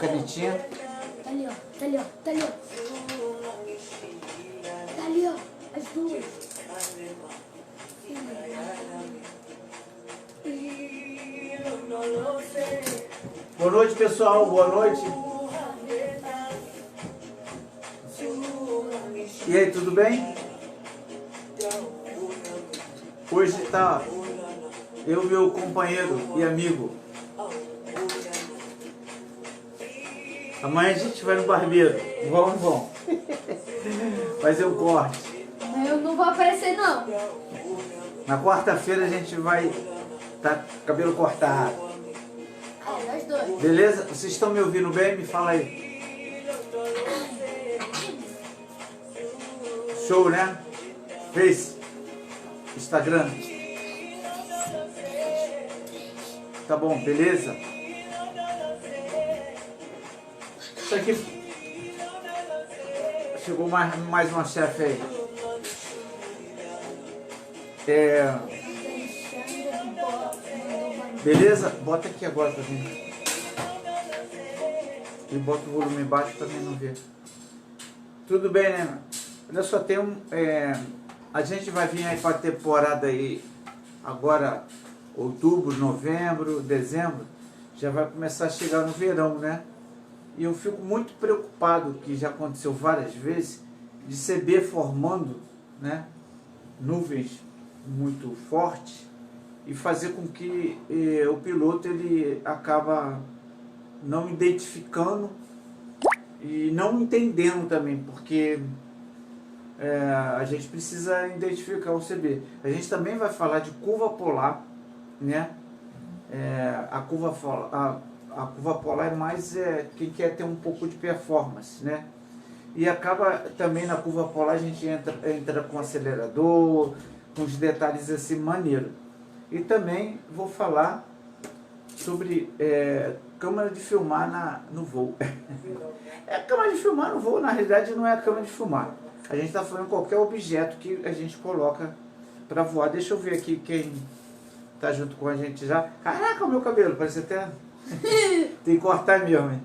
canetinha. Tá ali, ó. Tá ali, ó. Tá ali, ó. Tá ali, ó. As duas. Boa noite, pessoal. Boa noite. E aí, tudo bem? Hoje tá eu, meu companheiro e amigo. Amanhã a gente vai no barbeiro. Vamos. Fazer um corte. Eu não vou aparecer, não. Na quarta-feira a gente vai tá com cabelo cortado. É, nós dois. Beleza? Vocês estão me ouvindo bem? Me fala aí. Show, né? Face, Instagram. Tá bom, beleza? Isso aqui. Chegou mais uma chefe aí. Beleza? Bota aqui agora pra mim. E bota o volume baixo pra mim não ver. Tudo bem, né? Olha só, tem a gente vai vir aí para a temporada aí, agora, outubro, novembro, dezembro, já vai começar a chegar no verão, né? E eu fico muito preocupado, que já aconteceu várias vezes, de CB formando, né, nuvens muito fortes e fazer com que o piloto ele acaba não identificando e não entendendo também, porque a gente precisa identificar o CB. A gente também vai falar de curva polar, né? A curva polar é mais quem quer ter um pouco de performance, né? E acaba também na curva polar a gente entra com acelerador, com os detalhes assim maneiro. E também vou falar sobre câmera de filmar no voo. Câmera de filmar no voo, na realidade não é a câmera de filmar. A gente está falando qualquer objeto que a gente coloca para voar. Deixa eu ver aqui quem tá junto com a gente já. Caraca, o meu cabelo, parece até... Tem que cortar mesmo, hein?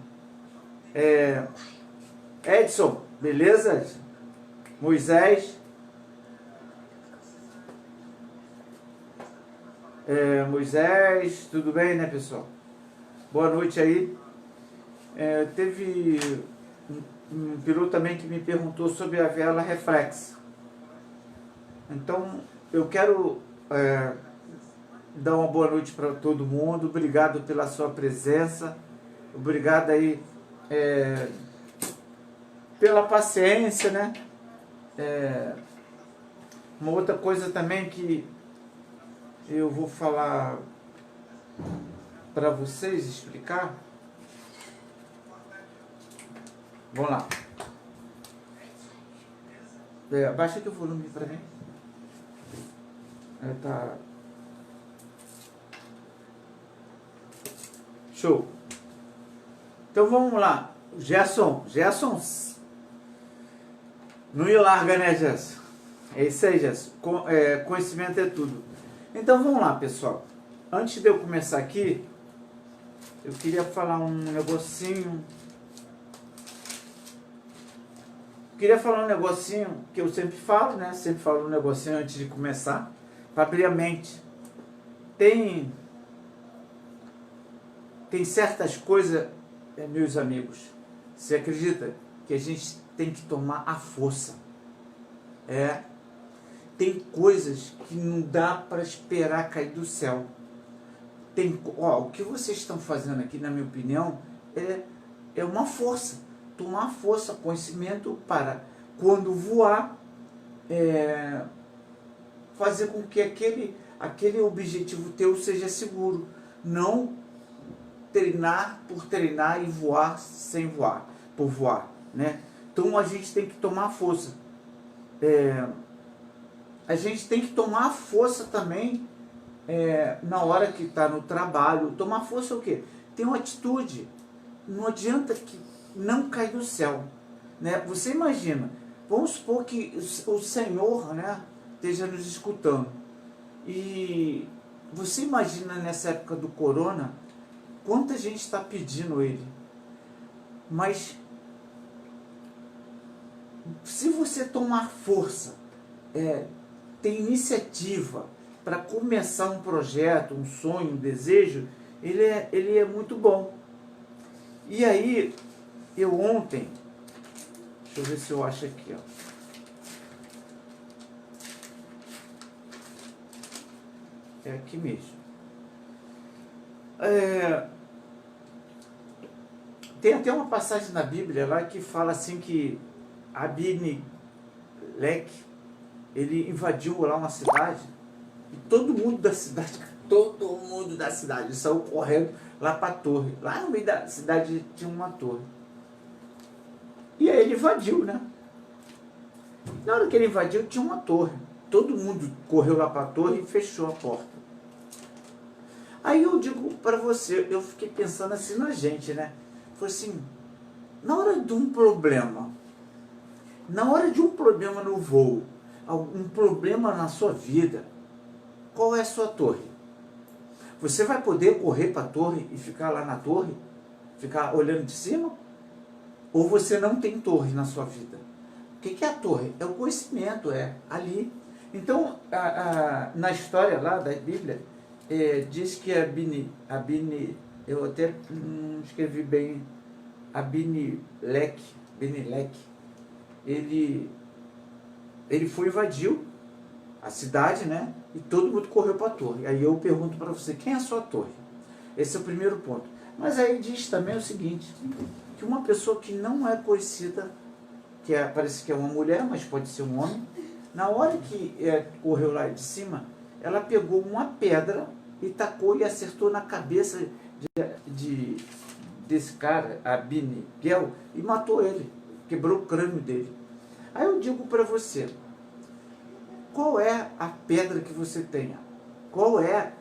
Edson, beleza, Edson? Moisés. Moisés, tudo bem, né, pessoal? Boa noite aí. Teve um piloto também que me perguntou sobre a vela reflex. Então, eu quero dar uma boa noite para todo mundo. Obrigado pela sua presença. Obrigado aí pela paciência, né? Uma outra coisa também que eu vou falar para vocês, explicar. Vamos lá. Abaixa aqui o volume para mim. Tá. Show. Então vamos lá. Gerson. Não me larga, né, Gerson? É isso aí, Gerson. Conhecimento é tudo. Então vamos lá, pessoal. Antes de eu começar aqui, eu queria falar um negocinho. Queria falar um negocinho que eu sempre falo, né? Sempre falo um negocinho antes de começar, para abrir a mente. Tem certas coisas, meus amigos, você acredita que a gente tem que tomar a força? Tem coisas que não dá para esperar cair do céu. O que vocês estão fazendo aqui, na minha opinião, é uma força. Tomar força, conhecimento para, quando voar, fazer com que aquele objetivo teu seja seguro. Não treinar por treinar e voar sem voar, por voar, né? Então a gente tem que tomar força. A gente tem que tomar força também na hora que está no trabalho. Tomar força é o quê? Ter uma atitude. Não adianta que não cair do céu, né? Você imagina, vamos supor que o Senhor, né, esteja nos escutando. E você imagina nessa época do corona, quanta gente está pedindo Ele. Mas se você tomar força, ter iniciativa para começar um projeto, um sonho, um desejo, ele é muito bom. E aí, eu ontem, deixa eu ver se eu acho aqui, ó. É aqui mesmo. Tem até uma passagem na Bíblia lá que fala assim que Abimeleque, ele invadiu lá uma cidade e todo mundo da cidade saiu correndo lá para a torre. Lá no meio da cidade tinha uma torre. E aí ele invadiu, né? Na hora que ele invadiu, tinha uma torre. Todo mundo correu lá para a torre e fechou a porta. Aí eu digo para você, eu fiquei pensando assim na gente, né? Foi assim, na hora de um problema no voo, um problema na sua vida, qual é a sua torre? Você vai poder correr para a torre e ficar lá na torre? Ficar olhando de cima? Ou você não tem torre na sua vida? O que é a torre? É o conhecimento, é ali. Então, na história lá da Bíblia, diz que eu até não escrevi bem, Abimeleque, ele foi invadiu a cidade, né? E todo mundo correu para a torre. Aí eu pergunto para você, quem é a sua torre? Esse é o primeiro ponto. Mas aí diz também o seguinte, que uma pessoa que não é conhecida, parece que é uma mulher, mas pode ser um homem, na hora que correu lá de cima, ela pegou uma pedra e tacou e acertou na cabeça desse cara, Abinigel, e matou ele, quebrou o crânio dele. Aí eu digo para você, qual é a pedra que você tenha? Qual é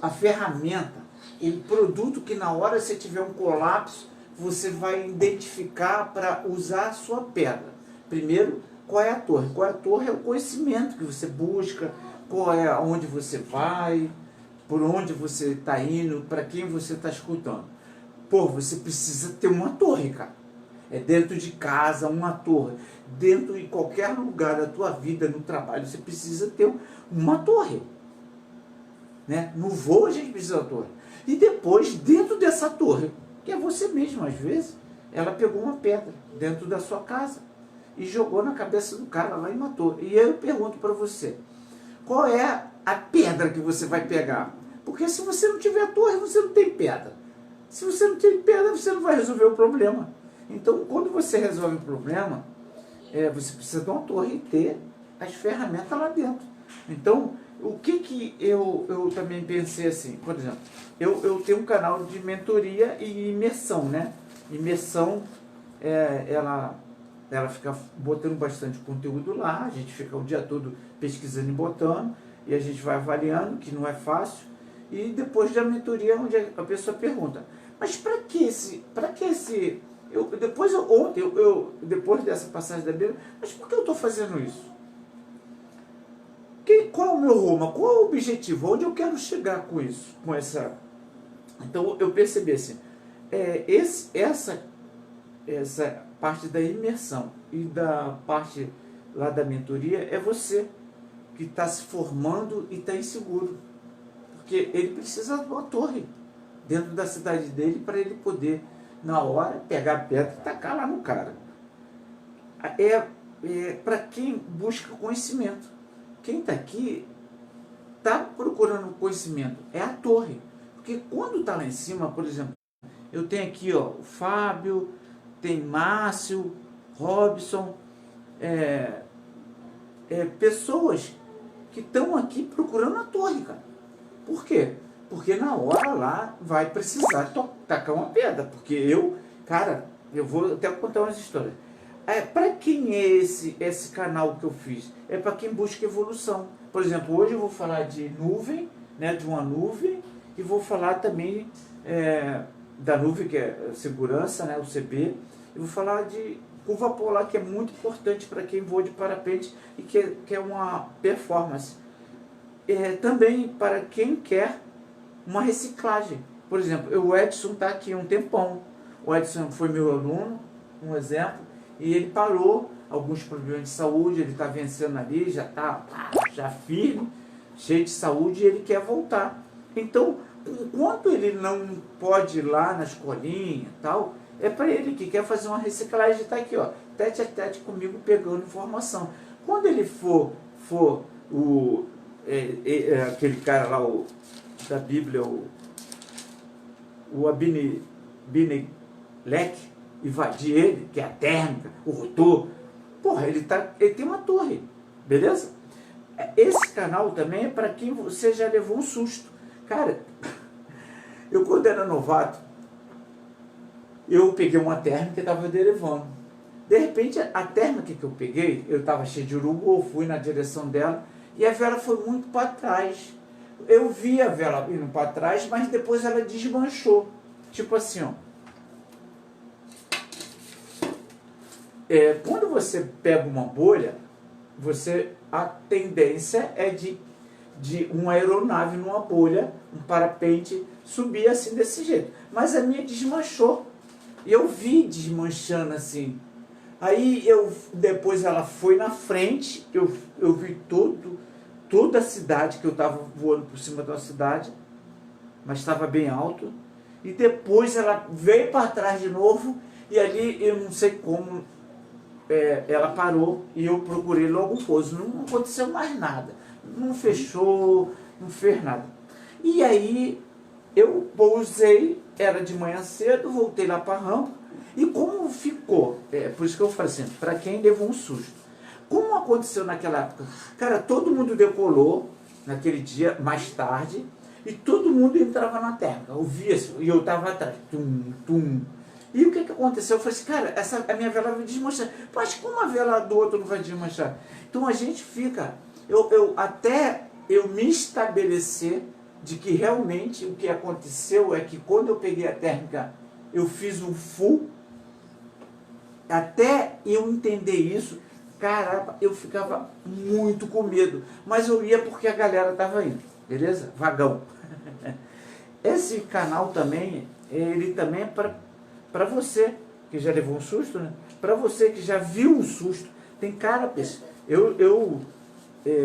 a ferramenta, o produto que na hora que você tiver um colapso, você vai identificar para usar a sua pedra? Primeiro, qual é a torre? Qual é a torre? É o conhecimento que você busca, qual é aonde você vai, por onde você está indo, para quem você está escutando. Pô, você precisa ter uma torre, cara. É dentro de casa, uma torre. Dentro de qualquer lugar da tua vida, no trabalho, você precisa ter uma torre. Né? No voo a gente precisa da torre. E depois, dentro dessa torre, que é você mesmo, às vezes, ela pegou uma pedra dentro da sua casa e jogou na cabeça do cara lá e matou. E aí eu pergunto para você, qual é a pedra que você vai pegar? Porque se você não tiver torre, você não tem pedra. Se você não tem pedra, você não vai resolver o problema. Então, quando você resolve o problema, você precisa de uma torre e ter as ferramentas lá dentro. Então, o que eu também pensei assim, por exemplo, eu tenho um canal de mentoria e imersão, né? Imersão, ela fica botando bastante conteúdo lá, a gente fica o dia todo pesquisando e botando, e a gente vai avaliando, que não é fácil, e depois da mentoria, onde a pessoa pergunta, mas para que esse... Depois dessa passagem da Bíblia, mas por que eu estou fazendo isso? Qual é o meu rumo? Qual é o objetivo? Onde eu quero chegar com isso? Então eu percebi assim, essa parte da imersão e da parte lá da mentoria é você que está se formando e está inseguro. Porque ele precisa de uma torre dentro da cidade dele para ele poder, na hora, pegar a pedra e tacar lá no cara. Para quem busca conhecimento. Quem está aqui está procurando conhecimento. É a torre. Porque quando está lá em cima, por exemplo, eu tenho aqui ó, o Fábio, tem Márcio, Robson, pessoas que estão aqui procurando a torre, cara. Por quê? Porque na hora lá vai precisar tacar uma pedra. Porque eu vou até contar umas histórias. Para quem é esse canal que eu fiz? É para quem busca evolução. Por exemplo, hoje eu vou falar de nuvem, né, de uma nuvem, e vou falar também da nuvem, que é segurança, né, o CB, e vou falar de curva polar, que é muito importante para quem voa de parapente e que é uma performance. Também para quem quer uma reciclagem. Por exemplo, o Edson está aqui há um tempão. O Edson foi meu aluno, um exemplo, e ele parou, alguns problemas de saúde, ele está vencendo ali, já está já firme, cheio de saúde, e ele quer voltar. Então, enquanto ele não pode ir lá na escolinha e tal, é para ele que quer fazer uma reciclagem, está aqui, ó, tete a tete comigo, pegando informação. Quando ele for aquele cara lá, da Bíblia, o Abimelech, invadir ele, que é a térmica, o rotor, porra, ele tem uma torre, beleza? Esse canal também é para quem você já levou um susto. Cara, eu quando era novato, eu peguei uma térmica e estava derivando. De repente, a térmica que eu peguei, eu estava cheio de urubu, eu fui na direção dela, e a vela foi muito para trás. Eu vi a vela indo para trás, mas depois ela desmanchou. Tipo assim, ó. Quando você pega uma bolha, a tendência é de uma aeronave numa bolha, um parapente, subir assim desse jeito. Mas a minha desmanchou. E eu vi desmanchando assim. Aí depois ela foi na frente, eu vi toda a cidade, que eu estava voando por cima da cidade, mas estava bem alto. E depois ela veio para trás de novo, e ali eu não sei como ela parou, e eu procurei logo o pouso. Não aconteceu mais nada. Não fechou, não fez nada. E aí eu pousei, era de manhã cedo, voltei lá para a rampa, e como ficou, por isso que eu falei assim, para quem levou um susto. Como aconteceu naquela época? Cara, todo mundo decolou naquele dia, mais tarde, e todo mundo entrava na térmica. Eu via isso, e eu estava atrás. Tum, tum. E o que aconteceu? Eu falei assim, cara, a minha vela vai desmanchar. Mas como a vela do outro não vai desmanchar? Então a gente fica... até eu me estabelecer de que realmente o que aconteceu é que quando eu peguei a térmica, eu fiz um full. Até eu entender isso, caramba, eu ficava muito com medo. Mas eu ia porque a galera estava indo, beleza? Vagão. Esse canal também, ele também é para você que já levou um susto, né? Para você que já viu um susto. Tem cara, eu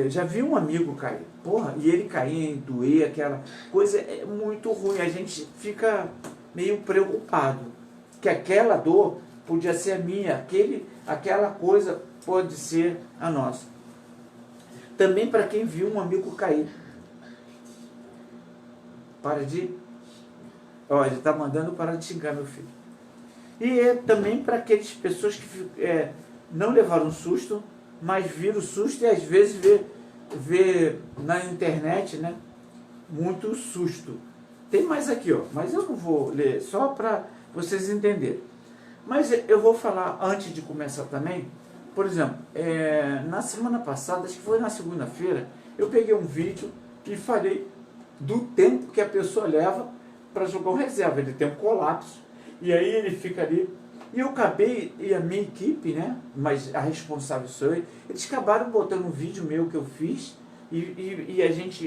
já vi um amigo cair, porra, e ele cair e doer, aquela coisa é muito ruim. A gente fica meio preocupado, que aquela dor podia ser a minha, aquela coisa pode ser a nossa. Também para quem viu um amigo cair. Para de... Ó, ele está mandando para de xingar meu filho. E também para aquelas pessoas que não levaram susto, mas viram susto e às vezes vê na internet, né, muito susto. Tem mais aqui, ó, mas eu não vou ler, só para vocês entenderem. Mas eu vou falar antes de começar também. Por exemplo, na semana passada, acho que foi na segunda-feira, eu peguei um vídeo e falei do tempo que a pessoa leva para jogar um reserva. Ele tem um colapso, e aí ele fica ali. E eu acabei, e a minha equipe, né, mas a responsável sou eu, eles acabaram botando um vídeo meu que eu fiz, e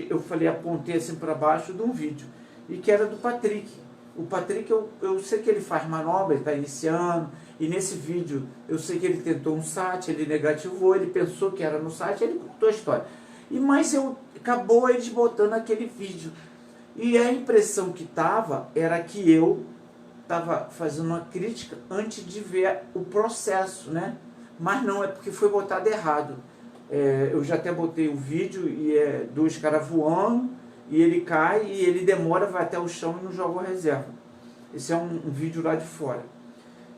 eu falei, apontei assim para baixo de um vídeo, e que era do Patrick. O Patrick, eu sei que ele faz manobra, ele está iniciando, e nesse vídeo eu sei que ele tentou um SAT, ele negativou, ele pensou que era no SAT, ele contou a história. Mas acabou eles botando aquele vídeo. E a impressão que era que eu estava fazendo uma crítica antes de ver o processo, né? Mas não, é porque foi botado errado. Eu já até botei o vídeo, e dois caras voando, e ele cai, e ele demora, vai até o chão e não joga a reserva. Esse é um vídeo lá de fora.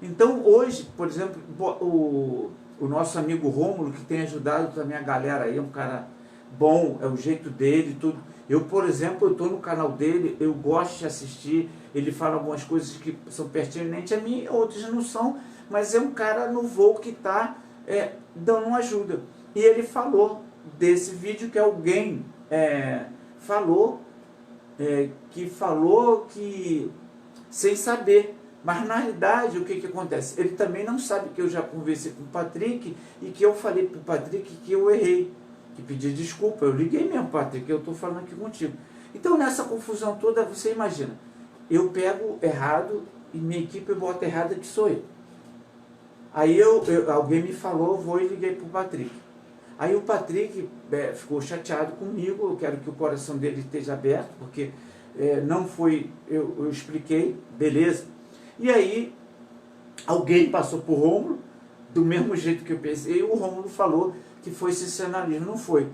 Então hoje, por exemplo, o nosso amigo Rômulo, que tem ajudado também a galera aí, é um cara bom, é o jeito dele, tudo. Eu, por exemplo, eu estou no canal dele, eu gosto de assistir, ele fala algumas coisas que são pertinentes a mim, outras não são, mas é um cara no voo que está dando uma ajuda. E ele falou desse vídeo que alguém falou que sem saber. Mas na realidade o que acontece? Ele também não sabe que eu já conversei com o Patrick e que eu falei para o Patrick que eu errei, que pedi desculpa. Eu liguei mesmo, Patrick, eu estou falando aqui contigo. Então nessa confusão toda, você imagina, eu pego errado e minha equipe bota errada que sou eu. Aí alguém me falou, vou e liguei para o Patrick. Aí o Patrick ficou chateado comigo, eu quero que o coração dele esteja aberto, porque não foi, eu expliquei, beleza. E aí alguém passou por Rômulo, do mesmo jeito que eu pensei, e o Rômulo falou que foi sensacionalismo, não foi.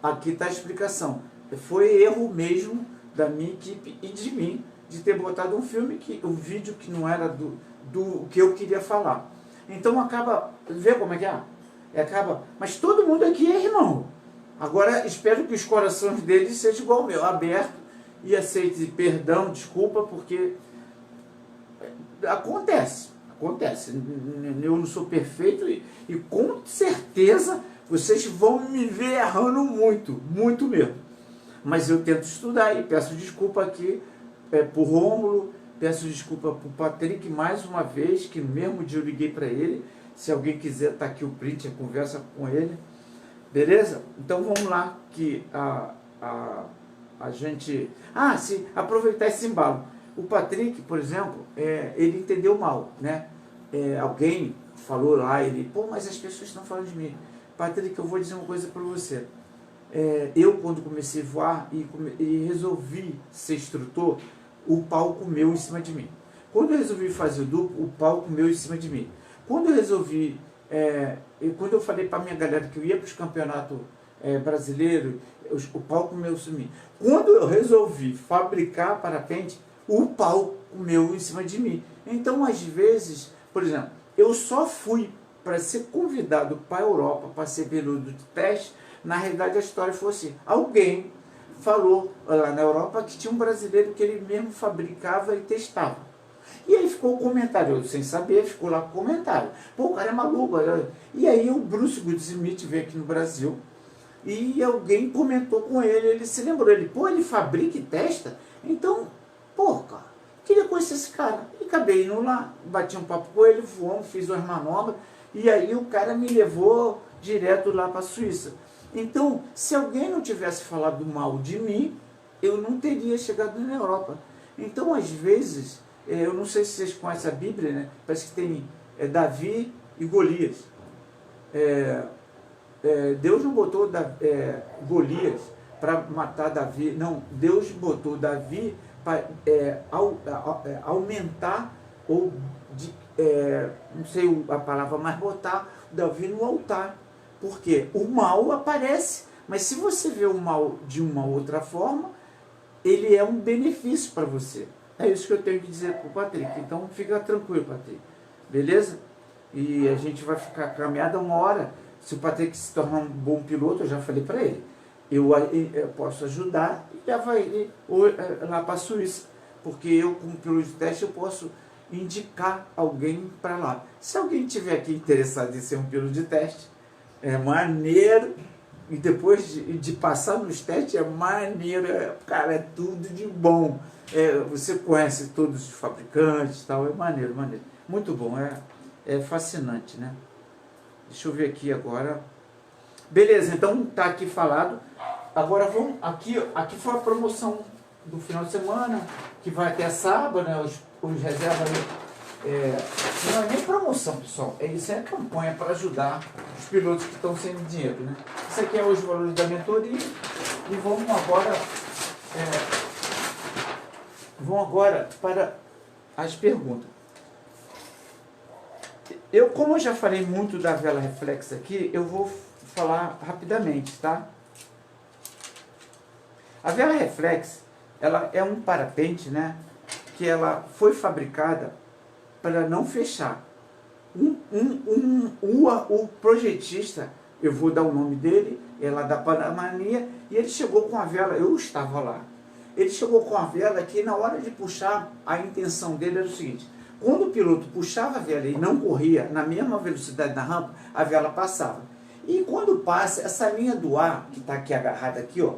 Aqui está a explicação. Foi erro mesmo da minha equipe e de mim, de ter botado um vídeo que não era do que eu queria falar. Então acaba, vê como é que é? Mas todo mundo aqui é irmão. Agora espero que os corações deles sejam igual ao meu, aberto, e aceite perdão, desculpa, porque acontece. Eu não sou perfeito e com certeza vocês vão me ver errando muito mesmo. Mas eu tento estudar e peço desculpa aqui por Rômulo, peço desculpa por Patrick mais uma vez, que no mesmo dia eu liguei para ele. Se alguém quiser, tá aqui o print, a conversa com ele. Beleza? Então vamos lá, que a gente... se aproveitar esse embalo. O Patrick, por exemplo, ele entendeu mal, né? Alguém falou lá, mas as pessoas estão falando de mim. Patrick, eu vou dizer uma coisa para você. Eu, quando comecei a voar e resolvi ser instrutor, o pau comeu em cima de mim. Quando eu resolvi fazer o duplo, o pau comeu em cima de mim. Quando eu resolvi, quando eu falei para a minha galera que eu ia para os campeonatos brasileiros, o pau comeu em cima de mim. Quando eu resolvi fabricar parapente, o pau comeu em cima de mim. Então, às vezes, por exemplo, eu só fui para ser convidado para a Europa, para ser piloto de teste. Na realidade, a história foi assim: alguém falou lá na Europa que tinha um brasileiro que ele mesmo fabricava e testava. E aí ficou o comentário, eu sem saber, ficou lá o comentário. Pô, o cara é maluco. E aí o Bruce Goodsmith veio aqui no Brasil e alguém comentou com ele, ele se lembrou, ele fabrica e testa? Então, cara, queria conhecer esse cara. E acabei indo lá, bati um papo com ele, voamos, fiz umas manobras, e aí o cara me levou direto lá para a Suíça. Então, se alguém não tivesse falado mal de mim, eu não teria chegado na Europa. Então, às vezes, eu não sei se vocês conhecem a Bíblia, né? Parece que tem Davi e Golias. Deus não botou Golias para matar Davi, não. Deus botou Davi para aumentar, ou não sei a palavra, mas botar Davi no altar. Porque o mal aparece, mas se você vê o mal de uma outra forma, ele é um benefício para você. É isso que eu tenho que dizer para o Patrick. Então fica tranquilo, Patrick. Beleza? E a gente vai ficar caminhada uma hora. Se o Patrick se tornar um bom piloto, eu já falei para ele, eu posso ajudar e já vai lá para a Suíça. Porque eu, como piloto de teste, eu posso indicar alguém para lá. Se alguém tiver aqui interessado em ser um piloto de teste, é maneiro, e depois de passar nos testes é maneiro, cara, é tudo de bom. Você conhece todos os fabricantes, tal, é maneiro. Muito bom, é fascinante, né? Deixa eu ver aqui agora. Beleza, então tá aqui falado. Agora vamos, aqui foi a promoção do final de semana, que vai até sábado, né? Os reservas aí. Não é nem promoção, pessoal, isso é campanha para ajudar os pilotos que estão sem dinheiro, né? Isso aqui é os valores da mentoria. E vamos agora para as perguntas. Como eu já falei muito da vela reflex aqui, eu vou falar rapidamente, tá? A vela reflex, ela é um parapente, né? Que ela foi fabricada para não fechar. O projetista, eu vou dar o nome dele, é lá da Panamania, e ele chegou com a vela, eu estava lá, ele chegou com a vela que na hora de puxar, a intenção dele era o seguinte: quando o piloto puxava a vela e não corria na mesma velocidade da rampa, a vela passava. E quando passa, essa linha do ar, que está aqui agarrada aqui, ó,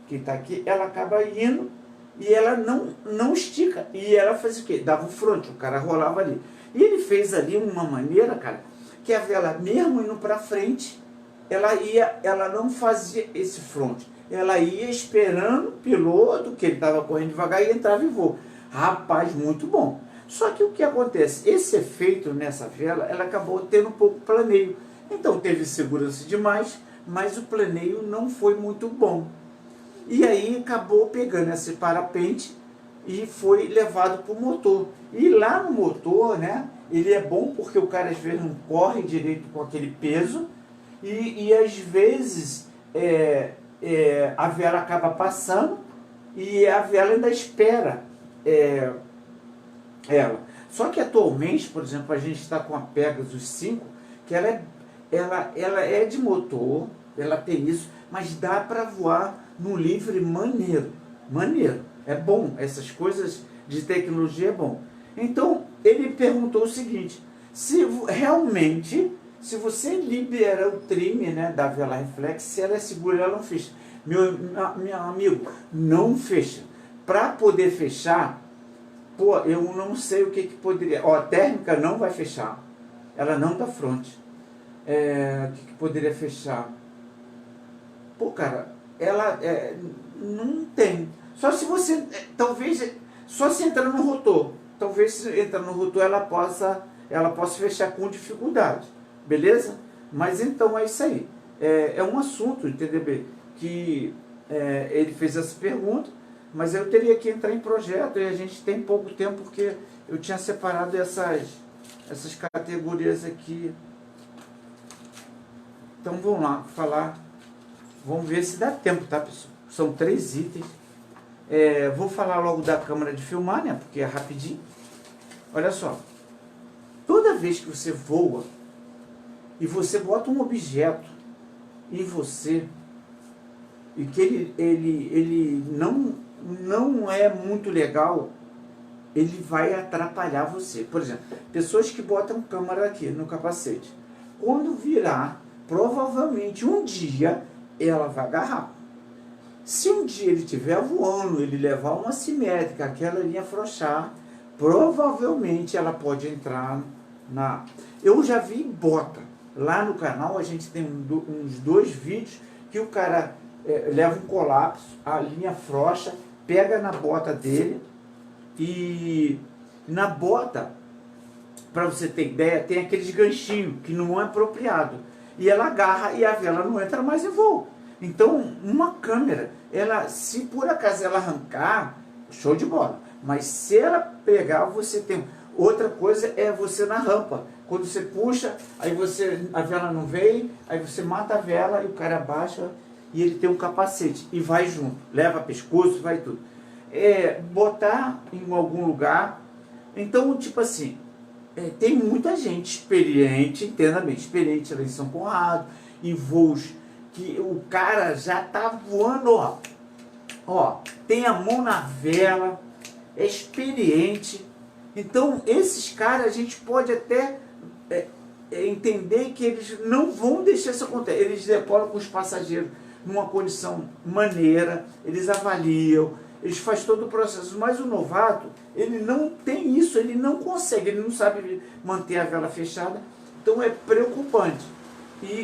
que está aqui, ela acaba indo, e ela não estica. E ela faz o quê? Dava o fronte, o cara rolava ali. E ele fez ali uma maneira, cara, que a vela, mesmo indo para frente, ela não fazia esse fronte. Ela ia esperando o piloto, que ele estava correndo devagar, e entrava em voo. Rapaz, muito bom. Só que o que acontece? Esse efeito nessa vela, ela acabou tendo um pouco planeio. Então teve segurança demais, mas o planeio não foi muito bom. E aí acabou pegando esse parapente e foi levado para o motor. E lá no motor, né, ele é bom porque o cara às vezes não corre direito com aquele peso e às vezes a vela acaba passando e a vela ainda espera ela. Só que atualmente, por exemplo, a gente está com a Pegasus 5, que ela é de motor, ela tem isso, mas dá para voar no livre maneiro. É bom, essas coisas de tecnologia é bom. Então, ele perguntou o seguinte, se realmente, se você libera o trim, né, da vela reflex, se ela é segura, ela não fecha. Meu amigo, não fecha. Para poder fechar, pô, eu não sei o que poderia... Ó, a térmica não vai fechar. Ela não dá fronte. O que poderia fechar? Pô, cara, ela não tem. Só se você, talvez, só se entrar no rotor. Talvez se entrar no rotor ela possa fechar com dificuldade. Beleza? Mas então é isso aí. É um assunto, entendeu? Que ele fez essa pergunta, mas eu teria que entrar em projeto e a gente tem pouco tempo porque eu tinha separado essas categorias aqui. Então vamos lá, falar. Vamos ver se dá tempo, tá, pessoal? São 3 itens. Vou falar logo da câmera de filmar, né? Porque é rapidinho. Olha só. Toda vez que você voa e você bota um objeto em você e que ele não é muito legal, ele vai atrapalhar você. Por exemplo, pessoas que botam câmera aqui no capacete. Quando virar, provavelmente um dia ela vai agarrar. Se um dia ele estiver voando, ele levar uma assimétrica, aquela linha afrouxar, provavelmente ela pode entrar na... Eu já vi bota. Lá no canal a gente tem uns 2 vídeos que o cara leva um colapso, a linha afrouxa, pega na bota dele e na bota, para você ter ideia, tem aqueles ganchinhos que não é apropriado. E ela agarra e a vela não entra mais em voo. Então, uma câmera, se por acaso ela arrancar, show de bola. Mas se ela pegar, você tem... Outra coisa é você na rampa. Quando você puxa, aí a vela não vem, aí você mata a vela e o cara abaixa e ele tem um capacete. E vai junto, leva pescoço, vai tudo. Botar em algum lugar. Então, tipo assim, tem muita gente experiente, entenda bem, experiente lá em São Conrado, em voos que o cara já tá voando, ó, tem a mão na vela, é experiente. Então, esses caras, a gente pode até entender que eles não vão deixar isso acontecer. Eles decolam com os passageiros numa condição maneira, eles avaliam, eles fazem todo o processo. Mas o novato, ele não tem isso, ele não consegue, ele não sabe manter a vela fechada. Então, é preocupante.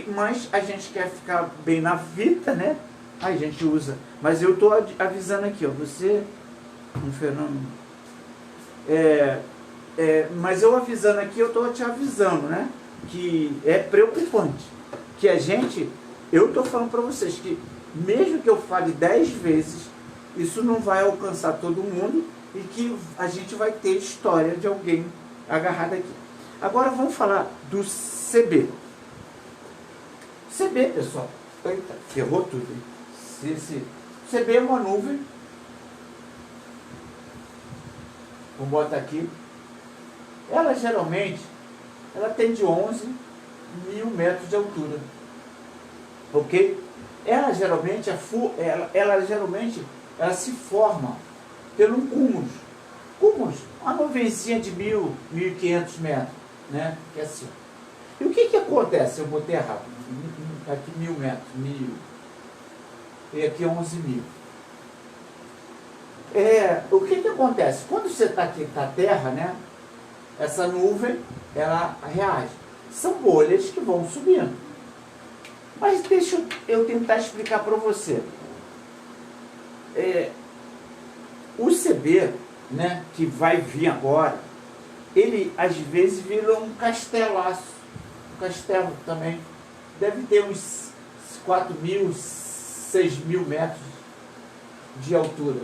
Mas a gente quer ficar bem na vida, né? Aí a gente usa. Mas eu estou avisando aqui, ó, você... Um fenômeno... mas eu avisando aqui, eu estou te avisando, né? Que é preocupante. Que a gente... Eu estou falando para vocês que, mesmo que eu fale 10 vezes, isso não vai alcançar todo mundo e que a gente vai ter história de alguém agarrado aqui. Agora vamos falar do CB. CB, pessoal. Eita, ferrou tudo, hein? CB é uma nuvem. Vamos botar aqui. Ela geralmente, tem de 11 mil metros de altura. Ok? Ela geralmente, ela se forma pelo cúmulos. Cúmulos, uma nuvenzinha de 1.500 metros, né? Que é assim. E o que acontece? Eu botei errado. Aqui 1.000 metros, 1.000. E aqui 11.000. O que acontece? Quando você está aqui na Terra, né? Essa nuvem, ela reage. São bolhas que vão subindo. Mas deixa eu tentar explicar para você. O CB, né, que vai vir agora, ele às vezes vira um castelaço. Um castelo também. Deve ter uns 4.000, 6.000 metros de altura.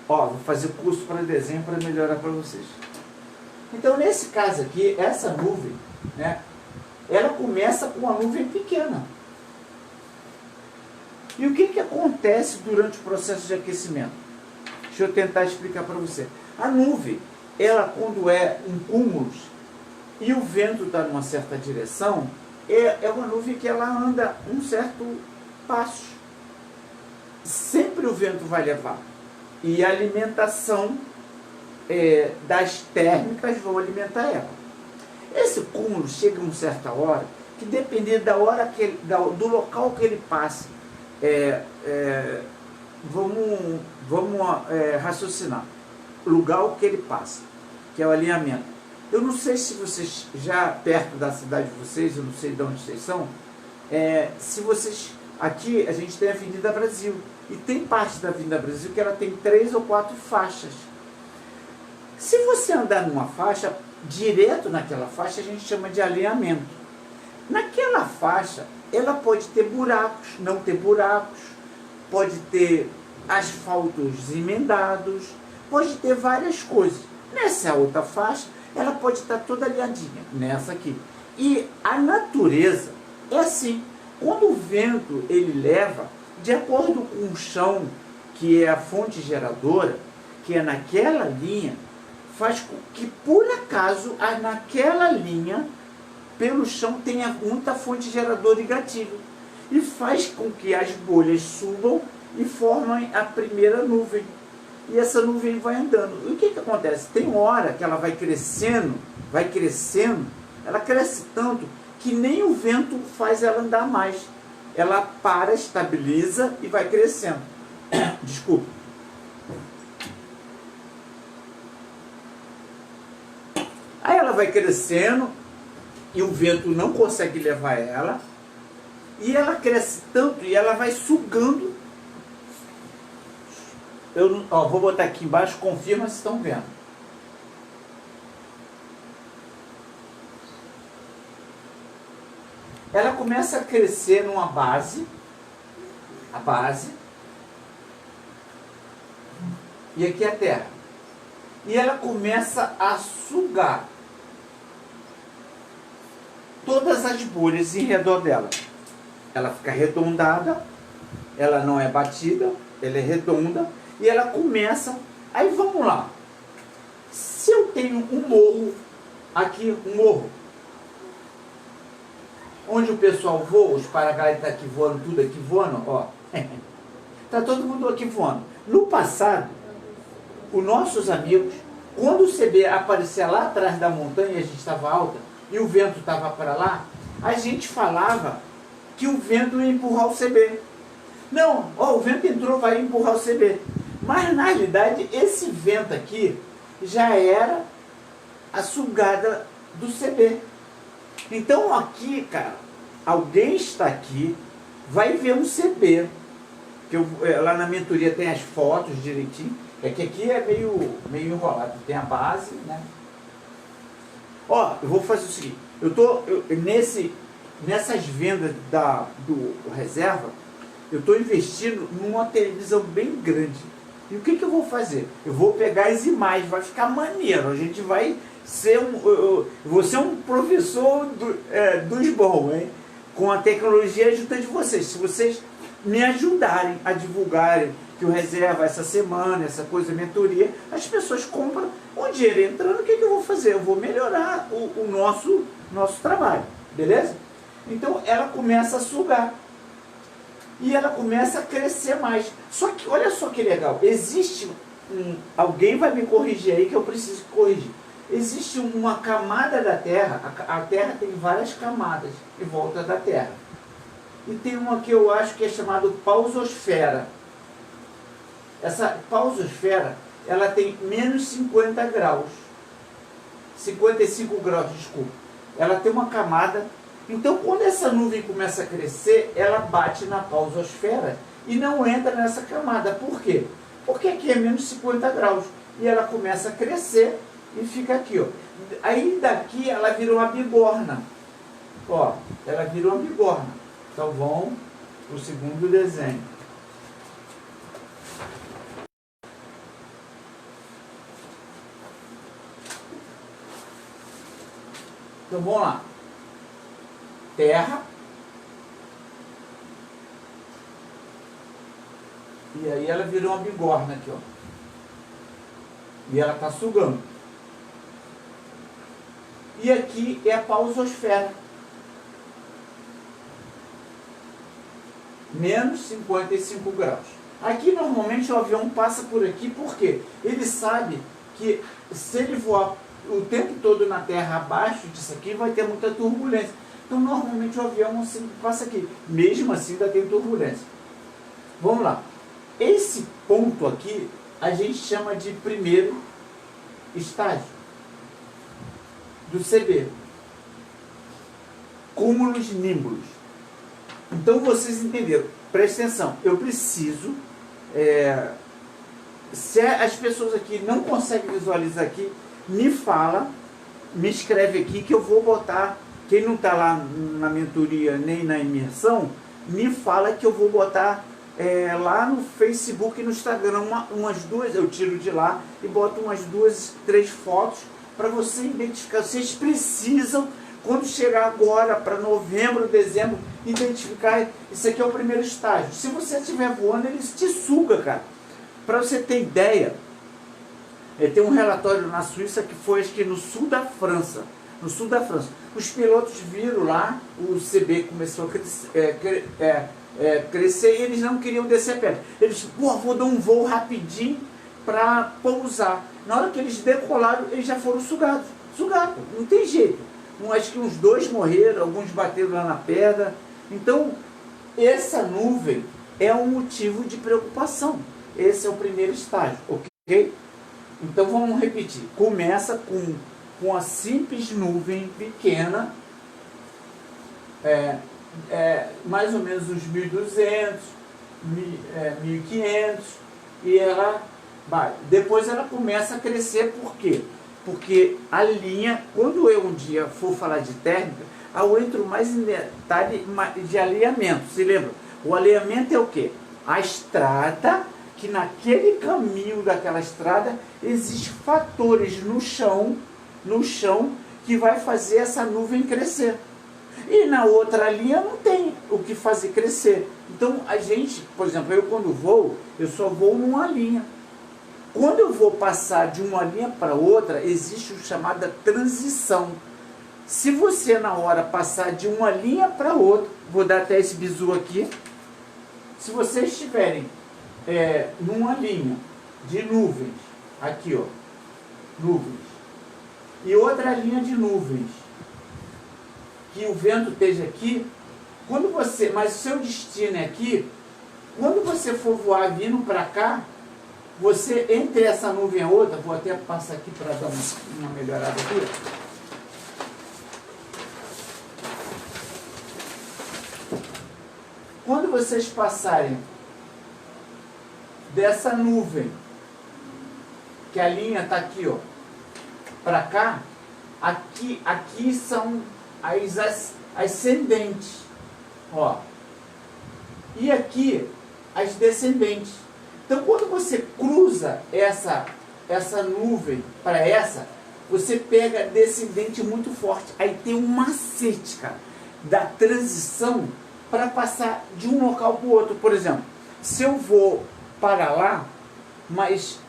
Vou fazer curso para desenho para melhorar para vocês. Então, nesse caso aqui, essa nuvem, né, ela começa com uma nuvem pequena. E o que acontece durante o processo de aquecimento? Deixa eu tentar explicar para você. A nuvem, ela quando é em cúmulos e o vento está numa certa direção, é uma nuvem que ela anda um certo passo. Sempre o vento vai levar. E a alimentação das térmicas vão alimentar ela. Esse cúmulo chega a uma certa hora, que dependendo da hora do local que ele passa, vamos raciocinar. O lugar que ele passa, que é o alinhamento. Eu não sei se vocês, já perto da cidade de vocês, eu não sei de onde vocês são, se vocês, aqui a gente tem a Avenida Brasil, e tem parte da Avenida Brasil que ela tem 3 ou 4 faixas. Se você andar numa faixa, direto naquela faixa, a gente chama de alinhamento. Naquela faixa, ela pode ter buracos, não ter buracos, pode ter asfaltos emendados, pode ter várias coisas. Nessa outra faixa, ela pode estar toda alinhadinha, nessa aqui. E a natureza é assim. Quando o vento ele leva, de acordo com o chão, que é a fonte geradora, que é naquela linha, faz com que, por acaso, naquela linha, pelo chão, tenha muita fonte geradora e gatilho. E faz com que as bolhas subam e formem a primeira nuvem. E essa nuvem vai andando. E o que acontece? Tem hora que ela vai crescendo, ela cresce tanto que nem o vento faz ela andar mais. Ela para, estabiliza e vai crescendo. Desculpa. Aí ela vai crescendo e o vento não consegue levar ela. E ela cresce tanto e ela vai sugando. Vou botar aqui embaixo, confirma se estão vendo. Ela começa a crescer numa base, e aqui é a terra. E ela começa a sugar todas as bolhas em redor dela. Ela fica arredondada, ela não é batida, ela é redonda, e ela começa... Aí vamos lá. Se eu tenho um morro, aqui um morro, onde o pessoal voa, os paraglides estão aqui voando, tudo aqui voando, ó. Está todo mundo aqui voando. No passado, os nossos amigos, quando o CB aparecia lá atrás da montanha, a gente estava alta, e o vento estava para lá, a gente falava que o vento ia empurrar o CB. Não, o vento entrou, vai empurrar o CB. Mas, na realidade, esse vento aqui já era a sugada do CB. Então, aqui, cara, alguém está aqui, vai ver um CB, que lá na mentoria tem as fotos direitinho, é que aqui é meio enrolado, tem a base, né? Eu vou fazer o seguinte, nessas vendas do reserva, eu estou investindo numa televisão bem grande. E o que eu vou fazer? Eu vou pegar as imagens, vai ficar maneiro, a gente vai ser vou ser um professor dos bons, hein? Com a tecnologia ajudando de vocês. Se vocês me ajudarem a divulgarem que o reserva essa semana, essa coisa, mentoria, as pessoas compram o dinheiro entrando, o que eu vou fazer? Eu vou melhorar o nosso trabalho, beleza? Então ela começa a sugar e ela começa a crescer mais. Só que, olha só que legal, existe alguém vai me corrigir aí que eu preciso corrigir. Existe uma camada da Terra, a Terra tem várias camadas em volta da Terra. E tem uma que eu acho que é chamada pausosfera. Essa pausosfera, ela tem menos 50 graus. 55 graus, desculpa. Ela tem uma camada. Então, quando essa nuvem começa a crescer, ela bate na pausosfera e não entra nessa camada. Por quê? Porque aqui é menos 50 graus. e ela começa a crescer e fica aqui, ó. Aí daqui ela vira uma bigorna. Ó, ela vira uma bigorna. Então vamos para o segundo desenho. Então vamos lá. Terra. E aí ela virou uma bigorna aqui, ó. E ela está sugando. E aqui é a pausosfera. Menos 55 graus. Aqui normalmente o avião passa por aqui, porque ele sabe que se ele voar o tempo todo na Terra abaixo disso aqui, vai ter muita turbulência. Então normalmente o avião sempre passa aqui. Mesmo assim ainda tem turbulência. Vamos lá. Esse ponto aqui a gente chama de primeiro estágio do CB. Cúmulos nímbulos. Então vocês entenderam. Presta atenção. Eu preciso... se as pessoas aqui não conseguem visualizar aqui, me fala, me escreve aqui que eu vou botar. Quem não está lá na mentoria nem na imersão, me fala que eu vou botar lá no Facebook e no Instagram umas duas, eu tiro de lá e boto umas 2, 3 fotos para você identificar. Vocês precisam, quando chegar agora para novembro, dezembro, identificar. Isso aqui é o primeiro estágio. Se você estiver voando, ele te suga, cara. Para você ter ideia, tem um relatório na Suíça que foi, acho que no sul da França. No sul da França. Os pilotos viram lá, o CB começou a crescer e eles não queriam descer perto. Eles disseram, pô, vou dar um voo rapidinho para pousar. Na hora que eles decolaram, eles já foram sugados. Sugados, não tem jeito. Acho que uns 2 morreram, alguns bateram lá na pedra. Então, essa nuvem é um motivo de preocupação. Esse é o primeiro estágio, ok? Então vamos repetir. Começa com a simples nuvem pequena, mais ou menos uns 1.200, 1.500, e ela vai. Depois ela começa a crescer, por quê? Porque a linha, quando eu um dia for falar de térmica, eu entro mais em detalhe de alinhamento. Se lembra? O alinhamento é o quê? A estrada, que naquele caminho daquela estrada, existem fatores no chão, que vai fazer essa nuvem crescer. E na outra linha não tem o que fazer crescer. Então a gente, por exemplo, eu quando vou, eu só vou numa linha. Quando eu vou passar de uma linha para outra, existe o chamada transição. Se você na hora passar de uma linha para outra, vou dar até esse bizu aqui, se vocês estiverem numa linha de nuvens, aqui ó, nuvens, e outra linha de nuvens, que o vento esteja aqui, mas o seu destino é aqui, quando você for voar vindo para cá, você, entre essa nuvem e a outra, vou até passar aqui para dar uma melhorada aqui. Quando vocês passarem dessa nuvem, que a linha está aqui, ó, para cá, aqui são as ascendentes, ó, e aqui as descendentes. Então, quando você cruza essa nuvem para essa, você pega descendente muito forte. Aí tem um macete, cara, da transição para passar de um local para o outro. Por exemplo, se eu vou para lá, mas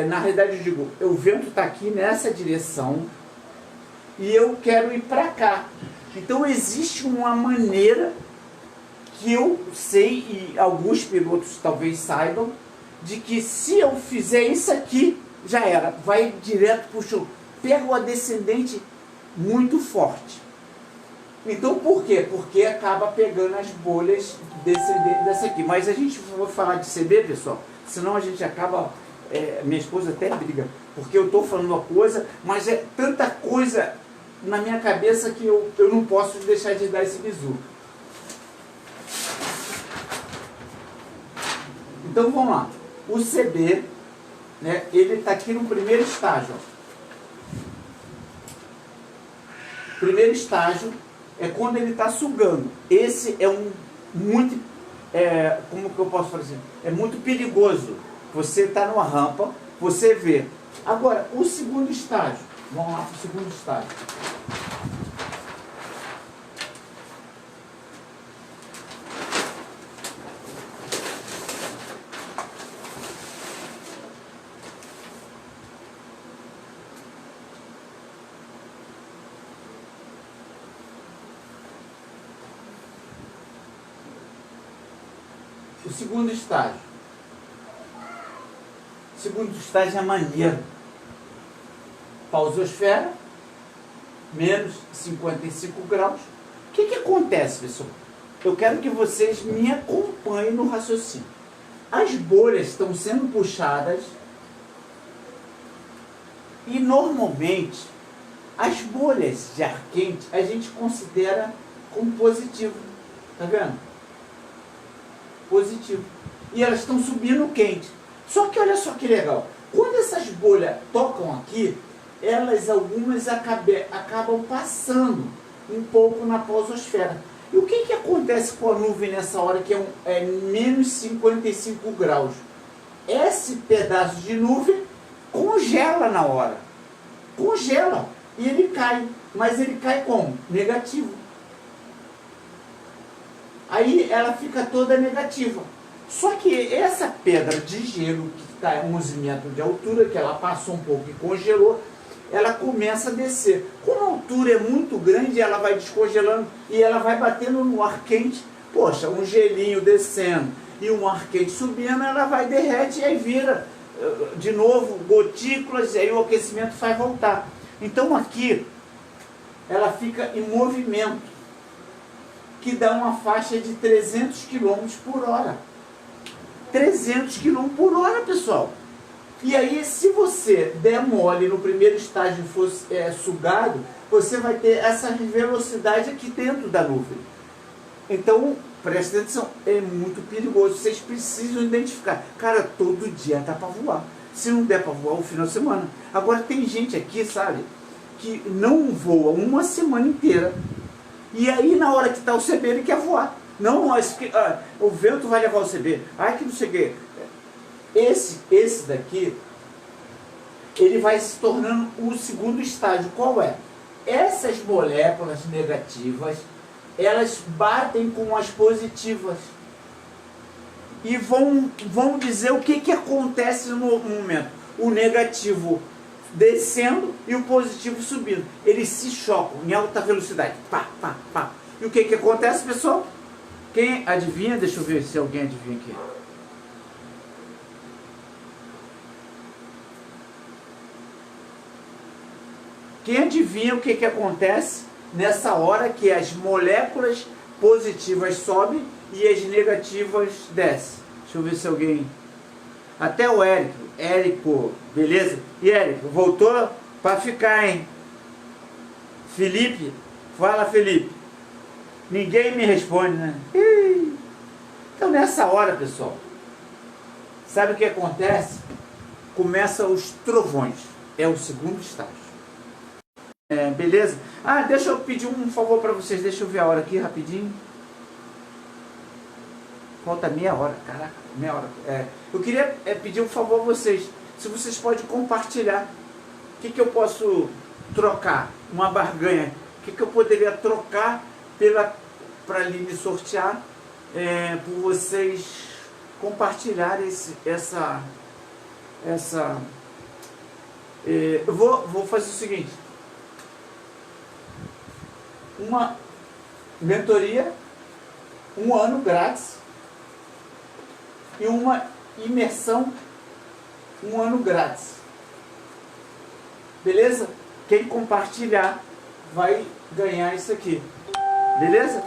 na realidade eu digo, o vento está aqui nessa direção e eu quero ir para cá. Então existe uma maneira que eu sei, e alguns pilotos talvez saibam, de que se eu fizer isso aqui, já era, vai direto para o chão. Pega uma descendente muito forte. Então por quê? Porque acaba pegando as bolhas descendentes dessa aqui. Mas a gente vai falar de CB, pessoal, senão a gente acaba... minha esposa até briga, porque eu estou falando uma coisa, mas é tanta coisa na minha cabeça que eu não posso deixar de dar esse bizu. Então vamos lá. O CB né, ele está aqui no primeiro estágio. Ó. Primeiro estágio é quando ele está sugando. Esse é um muito, como que eu posso fazer? É muito perigoso. Você está numa rampa, você vê. Agora, o segundo estágio. Vamos lá para o segundo estágio. O segundo estágio. O segundo estágio é maneiro. Pausosfera, menos 55 graus. O que acontece, pessoal? Eu quero que vocês me acompanhem no raciocínio. As bolhas estão sendo puxadas e normalmente as bolhas de ar quente a gente considera como positivo. Tá vendo? Positivo. E elas estão subindo quente. Só que olha só que legal. Quando essas bolhas tocam aqui, algumas acabam passando um pouco na pausosfera. E o que acontece com a nuvem nessa hora que é menos 55 graus? Esse pedaço de nuvem congela na hora. Congela. E ele cai. Mas ele cai como? Negativo. Aí ela fica toda negativa. Só que essa pedra de gelo, que está a 11 metros de altura, que ela passou um pouco e congelou, ela começa a descer. Como a altura é muito grande, ela vai descongelando e ela vai batendo no ar quente. Poxa, um gelinho descendo e um ar quente subindo, ela vai derrete e aí vira de novo gotículas e aí o aquecimento faz voltar. Então aqui ela fica em movimento, que dá uma faixa de 300 km por hora. 300 km por hora, pessoal. E aí, se você der mole no primeiro estágio e for sugado, você vai ter essa velocidade aqui dentro da nuvem. Então, presta atenção, é muito perigoso. Vocês precisam identificar. Cara, todo dia dá para voar. Se não der para voar, o final de semana. Agora, tem gente aqui, sabe, que não voa uma semana inteira. E aí, na hora que está o CB, ele quer voar. Não, o vento vai levar o CB. Ai, que não sei o quê. Esse daqui, ele vai se tornando o segundo estágio. Qual é? Essas moléculas negativas, elas batem com as positivas. E vão dizer o que acontece no momento. O negativo descendo e o positivo subindo. Eles se chocam em alta velocidade. Pá, pá, pá. E o que acontece, pessoal? Quem adivinha? Deixa eu ver se alguém adivinha aqui. Quem adivinha o que acontece nessa hora que as moléculas positivas sobem e as negativas descem? Deixa eu ver se alguém... Até o Érico. Érico, beleza? E Érico, voltou para ficar, hein? Felipe, fala, Felipe. Ninguém me responde, né? Então nessa hora, pessoal, sabe o que acontece? Começam os trovões. É o segundo estágio. Beleza? Ah, deixa eu pedir um favor para vocês. Deixa eu ver a hora aqui rapidinho. Falta meia hora, caraca, meia hora. Eu queria pedir um favor a vocês. Se vocês podem compartilhar. O que eu posso trocar? Uma barganha. O que eu poderia trocar para a Aline sortear? Por vocês compartilharem eu vou fazer o seguinte. Uma mentoria, 1 ano grátis e uma imersão, 1 ano grátis. Beleza? Quem compartilhar vai ganhar isso aqui. Beleza?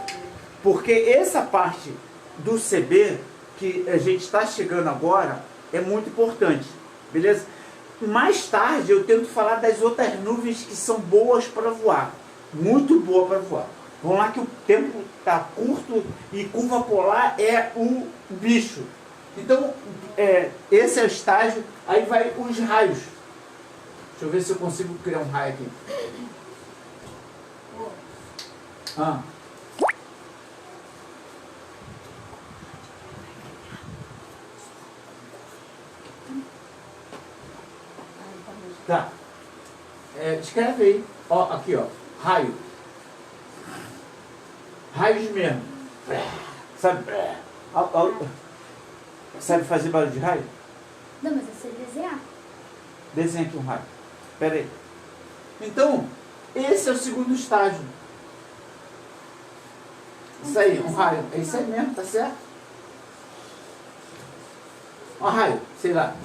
Porque essa parte do CB que a gente está chegando agora é muito importante. Beleza? Mais tarde eu tento falar das outras nuvens que são boas para voar. Muito boa para voar. Vamos lá que o tempo está curto e curva polar é o bicho. Então, esse é o estágio, aí vai os raios. Deixa eu ver se eu consigo criar um raio aqui. Ah. Tá. Escreve aí. Ó, aqui, ó. Raio. Raios mesmo. Sabe? Sabe fazer barulho de raio? Não, mas eu sei desenhar. Desenha aqui um raio. Espera aí. Então, esse é o segundo estágio. Isso aí, um raio. É isso aí mesmo, tá certo? Um raio, sei lá.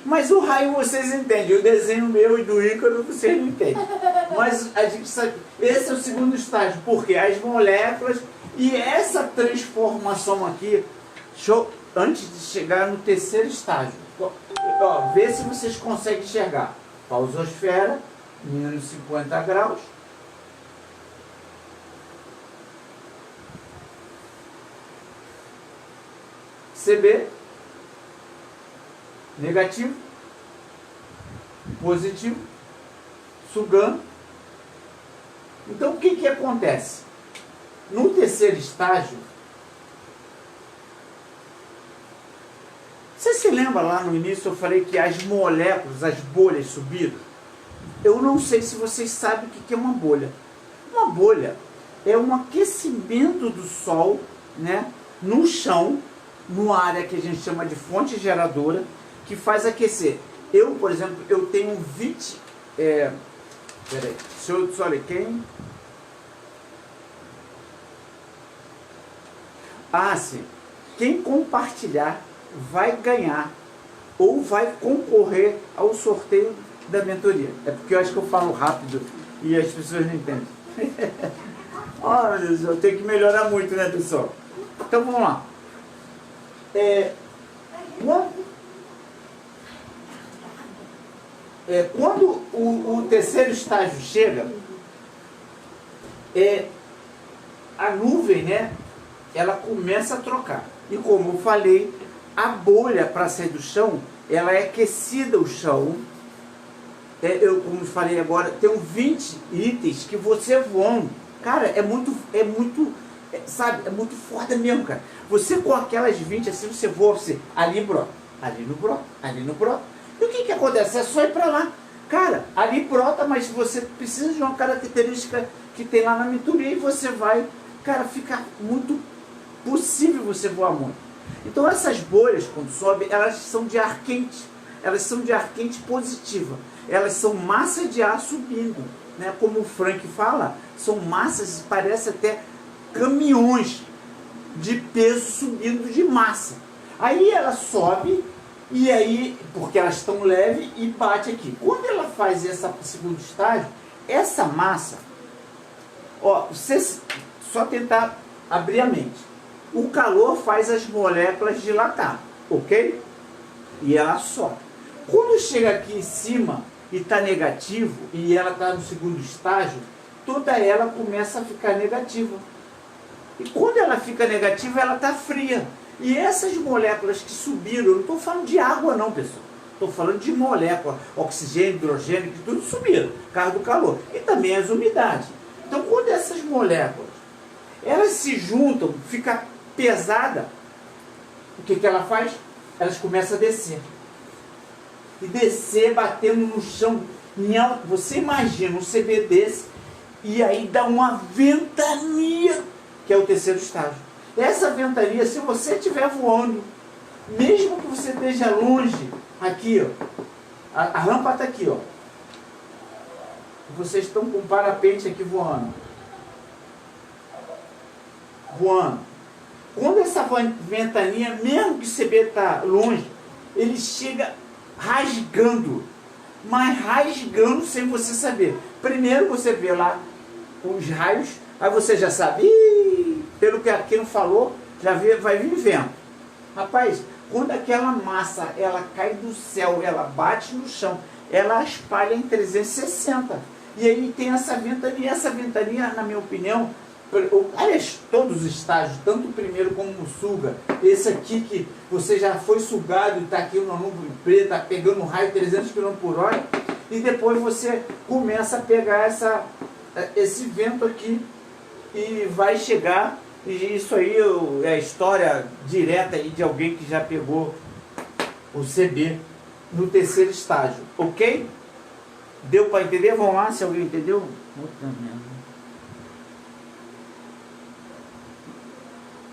Mas o raio vocês entendem. O desenho meu e do Ícaro vocês não entendem. Mas a gente sabe. Esse é o segundo estágio. Porque as moléculas e essa transformação aqui, antes de chegar no terceiro estágio. Ó, vê se vocês conseguem enxergar. Pausosfera, menos 50 graus. CB, negativo, positivo, sugando. Então o que acontece? No terceiro estágio, você se lembra lá no início eu falei que as moléculas, as bolhas subiram? Eu não sei se vocês sabem o que é uma bolha. Uma bolha é um aquecimento do Sol, né, no chão, numa área que a gente chama de fonte geradora, que faz aquecer. Eu, por exemplo, eu tenho 20... peraí, olha quem... Ah, sim. Quem compartilhar vai ganhar ou vai concorrer ao sorteio da mentoria. É porque eu acho que eu falo rápido e as pessoas não entendem. Oh, meu Deus, eu tenho que melhorar muito, né, pessoal? Então vamos lá. Quando o terceiro estágio chega, a nuvem, né, ela começa a trocar. E como eu falei, a bolha para sair do chão, ela é aquecida o chão. Como eu falei agora, tem 20 itens que você voando. Cara, sabe, é muito foda mesmo, cara. Você com aquelas 20 assim, você voa, você ali brota, ali no brota, ali no brota. E o que acontece? É só ir pra lá. Cara, ali brota, mas você precisa de uma característica que tem lá na mentoria e você vai, cara, fica muito possível você voar muito. Então essas bolhas, quando sobem, elas são de ar quente. Elas são de ar quente positiva. Elas são massa de ar subindo, né? Como o Frank fala, são massas, parece até caminhões de peso subindo de massa. Aí ela sobe, e aí, porque elas estão leves, e bate aqui. Quando ela faz esse segundo estágio, essa massa, ó, você só tentar abrir a mente. O calor faz as moléculas dilatar, ok? E ela sobe. Quando chega aqui em cima e está negativo, e ela está no segundo estágio, toda ela começa a ficar negativa. E quando ela fica negativa, ela está fria. E essas moléculas que subiram, eu não estou falando de água não, pessoal. Estou falando de molécula, oxigênio, hidrogênio, que tudo subiram, por causa do calor. E também as umidades. Então, quando essas moléculas, elas se juntam, fica pesada, o que ela faz? Elas começam a descer. E descer, batendo no chão. Você imagina um CB desse, e aí dá uma ventania, que é o terceiro estágio. Essa ventania, se você estiver voando, mesmo que você esteja longe, aqui, ó, a rampa está aqui, ó. Vocês estão com um parapente aqui voando. Voando. Quando essa ventania, mesmo que o CB está longe, ele chega rasgando. Mas rasgando sem você saber. Primeiro você vê lá os raios, aí você já sabe, pelo que aqui não falou, vai vir vento. Rapaz, quando aquela massa ela cai do céu, ela bate no chão, ela espalha em 360. E aí tem essa ventania, na minha opinião, Aliás, todos os estágios, tanto o primeiro como o suga, esse aqui que você já foi sugado e está aqui na nuvem preta, está pegando um raio 300 km por hora, e depois você começa a pegar esse vento aqui e vai chegar, e isso aí é a história direta aí de alguém que já pegou o CB no terceiro estágio, ok? Deu para entender? Vamos lá, se alguém entendeu? Puta merda.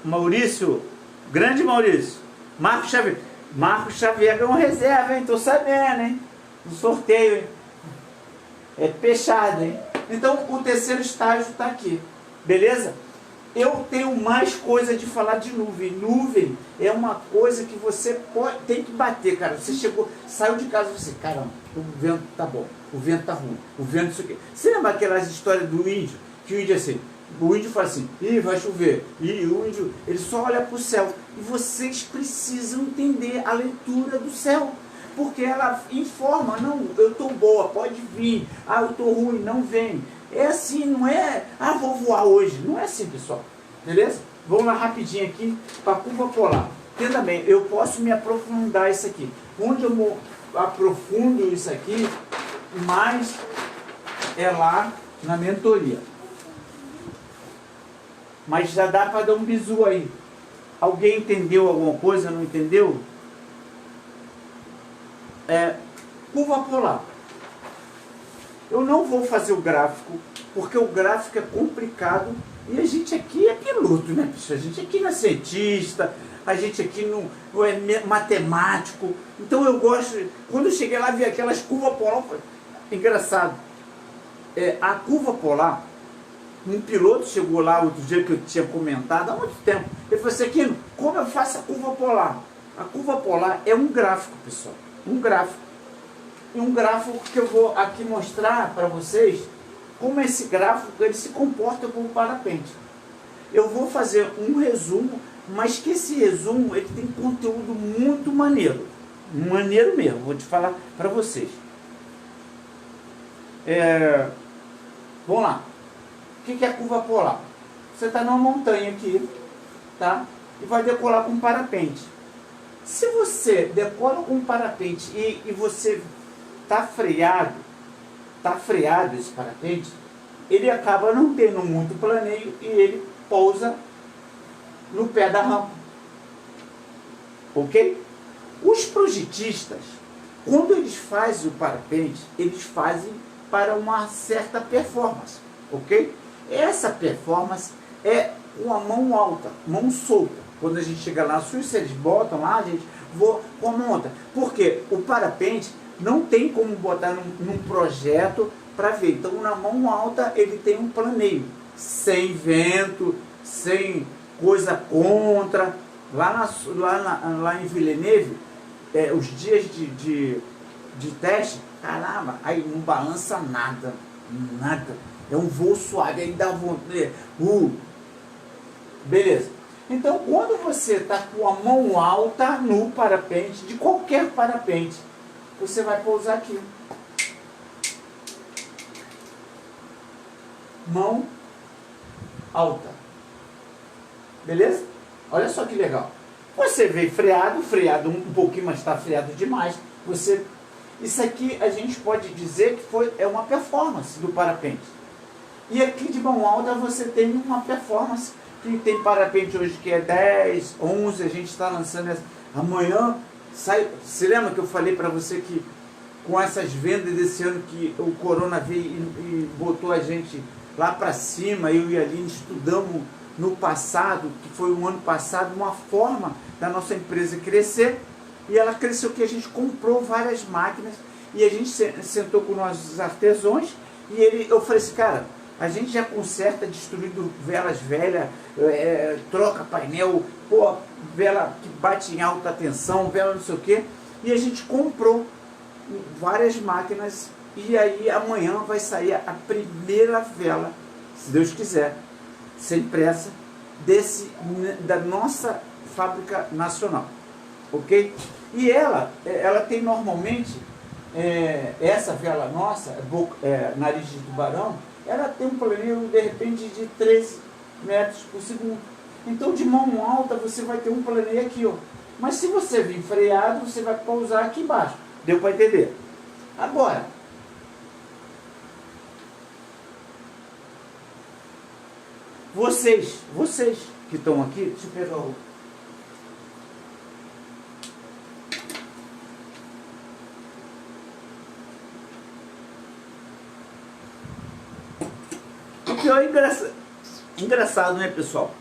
Maurício, grande Maurício, Marcos Xavier ganhou reserva, hein? Tô sabendo, hein? No sorteio, hein? É fechado, hein? Então o terceiro estágio está aqui, beleza? Eu tenho mais coisa de falar de nuvem. Nuvem é uma coisa que você tem que bater, cara. Você chegou, saiu de casa e você, caramba, o vento tá bom, o vento tá ruim, o vento isso aqui. Você lembra aquelas histórias do índio? Que o índio assim, o índio fala assim, ih, vai chover. E o índio, ele só olha para o céu. E vocês precisam entender a leitura do céu. Porque ela informa, não, eu estou boa, pode vir. Ah, eu estou ruim, não vem. É assim, não é, ah, vou voar hoje. Não é assim, pessoal. Beleza? Vamos lá rapidinho aqui para a curva polar. Entenda bem, eu posso me aprofundar isso aqui. Onde eu aprofundo isso aqui, mais é lá na mentoria. Mas já dá para dar um bizu aí. Alguém entendeu alguma coisa? Não entendeu? Curva polar. Eu não vou fazer o gráfico, porque o gráfico é complicado e a gente aqui é piloto, né, pessoal? A gente aqui não é cientista, a gente aqui não é matemático. Então eu gosto, quando eu cheguei lá vi aquelas curvas polar, engraçado. A curva polar, um piloto chegou lá outro dia que eu tinha comentado há muito tempo. Ele falou assim, Aquino, como eu faço a curva polar? A curva polar é um gráfico, pessoal. Um gráfico. E um gráfico que eu vou aqui mostrar para vocês como esse gráfico ele se comporta com o parapente. Eu vou fazer um resumo, mas que esse resumo ele tem conteúdo muito maneiro. Maneiro mesmo, vou te falar para vocês. Vamos lá. O que é a curva polar? Você está numa montanha aqui, tá? E vai decolar com um parapente. Se você decola com um parapente e você está freado esse parapente, ele acaba não tendo muito planeio e ele pousa no pé da rampa. Ok? Os projetistas, quando eles fazem o parapente, eles fazem para uma certa performance. Ok? Essa performance é com a mão alta, mão solta. Quando a gente chega lá, se eles botam lá, a gente voa com a mão alta. Porque o parapente não tem como botar num projeto para ver. Então, na mão alta, ele tem um planeio. Sem vento, sem coisa contra. Lá em Villeneuve, os dias de teste, caramba, aí não balança nada. Nada. É um voo suave, aí dá vontade. Beleza. Então, quando você está com a mão alta no parapente, de qualquer parapente, você vai pousar aqui. Mão alta. Beleza? Olha só que legal. Você vem freado um pouquinho, mas está freado demais. Isso aqui a gente pode dizer que é uma performance do parapente. E aqui de mão alta você tem uma performance. Que tem parapente hoje que é 10, 11, a gente está lançando essa. Amanhã sai. Você lembra que eu falei para você que com essas vendas desse ano que o corona veio e botou a gente lá para cima, eu e a Aline estudamos no passado, que foi o ano passado, uma forma da nossa empresa crescer, e ela cresceu que a gente comprou várias máquinas e a gente sentou com nossos artesãos e eu falei assim, cara, a gente já conserta destruindo velas velhas, troca painel, vela que bate em alta tensão, vela não sei o que. E a gente comprou várias máquinas e aí amanhã vai sair a primeira vela, se Deus quiser, sem pressa, da nossa fábrica nacional. Ok? E ela tem normalmente, essa vela nossa, nariz de tubarão, ela tem um planeio de repente de 13 metros por segundo. Então, de mão alta, você vai ter um planeio aqui, ó. Mas se você vir freado, você vai pousar aqui embaixo. Deu para entender? Agora, vocês que estão aqui, deixa eu pegar o... O pior é engraçado, né, pessoal?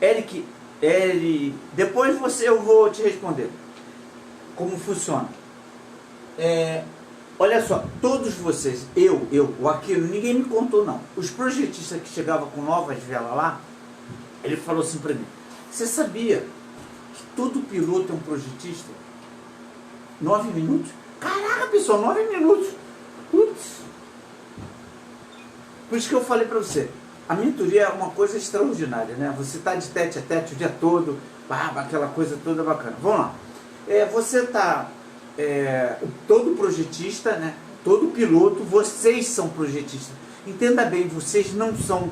Eric, depois eu vou te responder como funciona. Olha só, todos vocês, o Aquino, ninguém me contou não. Os projetistas que chegavam com novas velas lá, ele falou assim para mim: você sabia que todo piloto é um projetista? 9 minutos? Caraca, pessoal, 9 minutos. Putz. Por isso que eu falei para você, a mentoria é uma coisa extraordinária, né? Você está de tete a tete o dia todo, aquela coisa toda bacana. Vamos lá. Você está, todo projetista, né? Todo piloto, vocês são projetistas. Entenda bem, vocês não são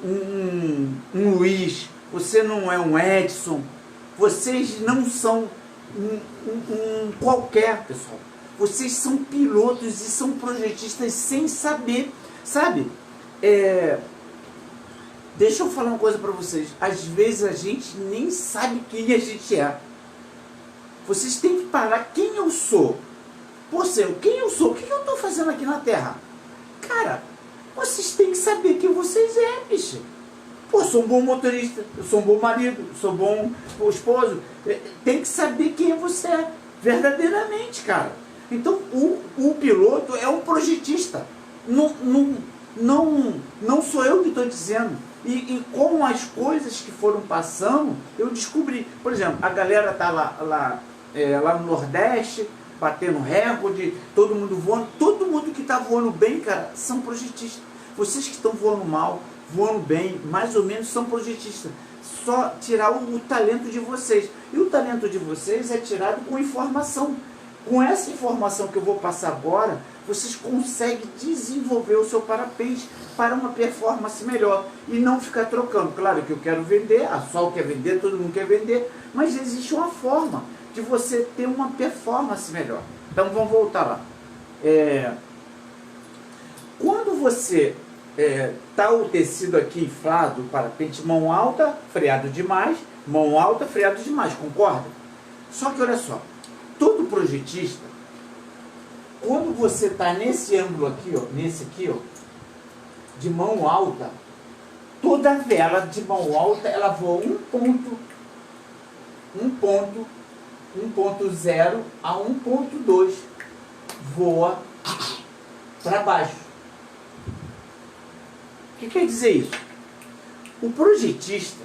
um Luiz, você não é um Edson, vocês não são um qualquer, pessoal. Vocês são pilotos e são projetistas sem saber, sabe? Deixa eu falar uma coisa para vocês. Às vezes a gente nem sabe quem a gente é. Vocês têm que parar. Quem eu sou? Quem eu sou? O que eu estou fazendo aqui na Terra? Cara, vocês têm que saber quem vocês é, bicho. Eu sou um bom motorista, eu sou um bom marido, eu sou um bom esposo. Tem que saber quem você é, verdadeiramente, cara. Então, o piloto é um projetista. Não sou eu que estou dizendo. E com as coisas que foram passando, eu descobri. Por exemplo, a galera tá lá no Nordeste, batendo recorde, todo mundo voando. Todo mundo que está voando bem, cara, são projetistas. Vocês que estão voando mal, voando bem, mais ou menos, são projetistas. Só tirar o talento de vocês. E o talento de vocês é tirado com informação. Com essa informação que eu vou passar agora, vocês conseguem desenvolver o seu parapente para uma performance melhor e não ficar trocando. Claro que eu quero vender, a Sol quer vender, todo mundo quer vender, mas existe uma forma de você ter uma performance melhor. Então vamos voltar lá. Quando você tá o tecido aqui inflado, o parapente, mão alta, freado demais, mão alta, freado demais, concorda? Só que olha só, todo projetista, quando você está nesse ângulo aqui, ó, nesse aqui, ó, de mão alta, toda vela de mão alta, ela voa 1.0 a 1.2, voa para baixo. O que quer dizer isso? O projetista,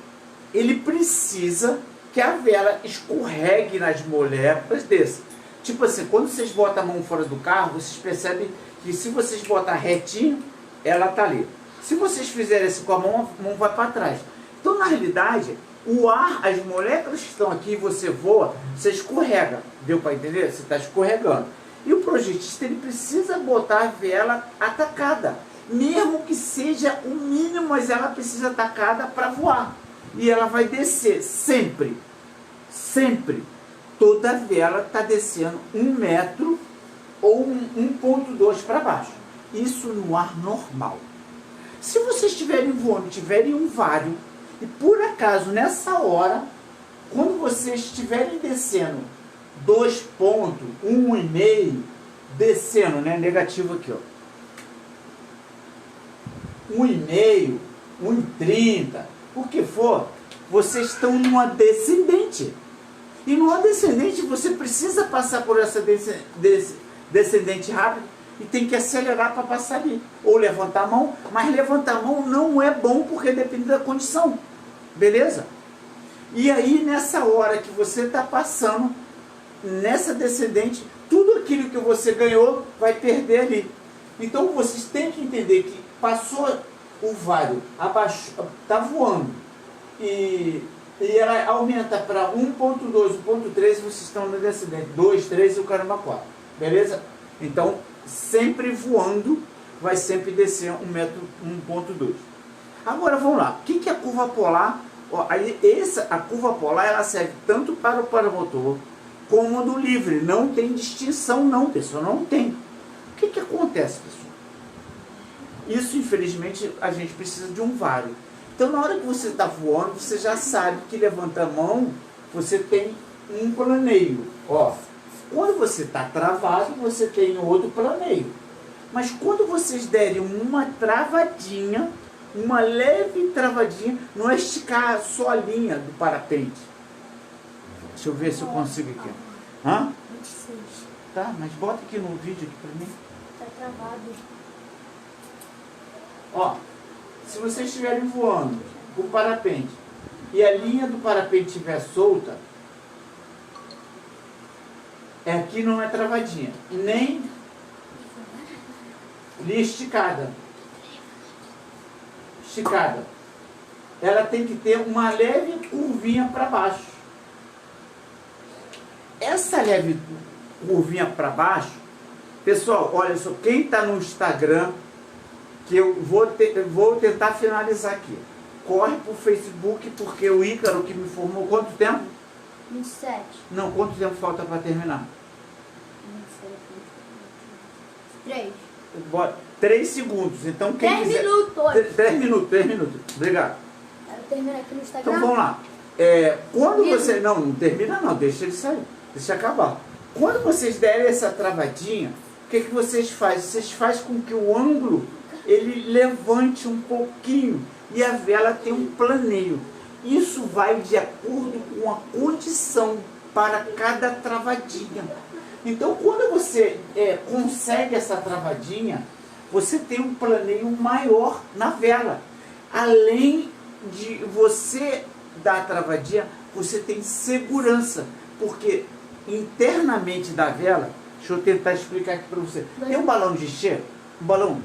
ele precisa que a vela escorregue nas moléculas desse. Tipo assim, quando vocês botam a mão fora do carro, vocês percebem que se vocês botar retinho, ela tá ali. Se vocês fizerem assim com a mão vai para trás. Então, na realidade, o ar, as moléculas que estão aqui, você voa, você escorrega. Deu para entender? Você está escorregando. E o projetista, ele precisa botar a vela atacada. Mesmo que seja o mínimo, mas ela precisa atacada para voar. E ela vai descer sempre. Sempre. Toda vela está descendo 1 metro ou 1.2 para baixo. Isso no ar normal. Se vocês estiverem voando, tiverem um vário, e por acaso nessa hora, quando vocês estiverem descendo 2 pontos, 1,5, descendo, né? Negativo aqui, ó. 1,5, 1,30, o que for, vocês estão numa descendente. E numa descendente você precisa passar por essa descendente rápida e tem que acelerar para passar ali. Ou levantar a mão, mas levantar a mão não é bom porque depende da condição. Beleza? E aí nessa hora que você está passando, nessa descendente, tudo aquilo que você ganhou vai perder ali. Então vocês têm que entender que passou o vário, abaixo, está voando, e ela aumenta para 1.2, 1.3, vocês estão no descendente, 2, 3 e o caramba 4. Beleza? Então, sempre voando, vai sempre descer 1,2 m. Agora vamos lá, o que é a curva polar? Ó, a curva polar ela serve tanto para o paramotor como do livre, não tem distinção não, pessoal, não tem. O que acontece, pessoal? Isso, infelizmente, a gente precisa de um vale. Então, na hora que você está voando, você já sabe que levanta a mão, você tem um planeio. Ó, quando você está travado, você tem outro planeio. Mas quando vocês derem uma travadinha, uma leve travadinha, não é esticar só a linha do parapente. Deixa eu ver se eu consigo aqui. Hã? 26. Tá, mas bota aqui no vídeo aqui pra mim. Tá travado. Ó, se vocês estiverem voando com o parapente e a linha do parapente estiver solta, aqui não é travadinha, nem linha esticada. Esticada. Ela tem que ter uma leve curvinha para baixo. Essa leve curvinha para baixo, pessoal, olha só, quem está no Instagram, que eu vou tentar finalizar aqui. Corre pro Facebook, porque o Ícaro que me formou, quanto tempo? 27. Não, quanto tempo falta para terminar? 3. 3 segundos. Então quem 3 quiser... minutos. 3 minutos. Obrigado. Eu termino aqui no Instagram. Então vamos lá. Quando você... Não termina não, deixa ele sair. Deixa acabar. Quando vocês derem essa travadinha, o que vocês fazem? Vocês fazem com que o ângulo ele levante um pouquinho e a vela tem um planeio. Isso vai de acordo com a condição para cada travadinha. Então, quando você consegue essa travadinha, você tem um planeio maior na vela. Além de você dar a travadinha, você tem segurança, porque internamente da vela, deixa eu tentar explicar aqui para você. Tem um balão de encher, um balão,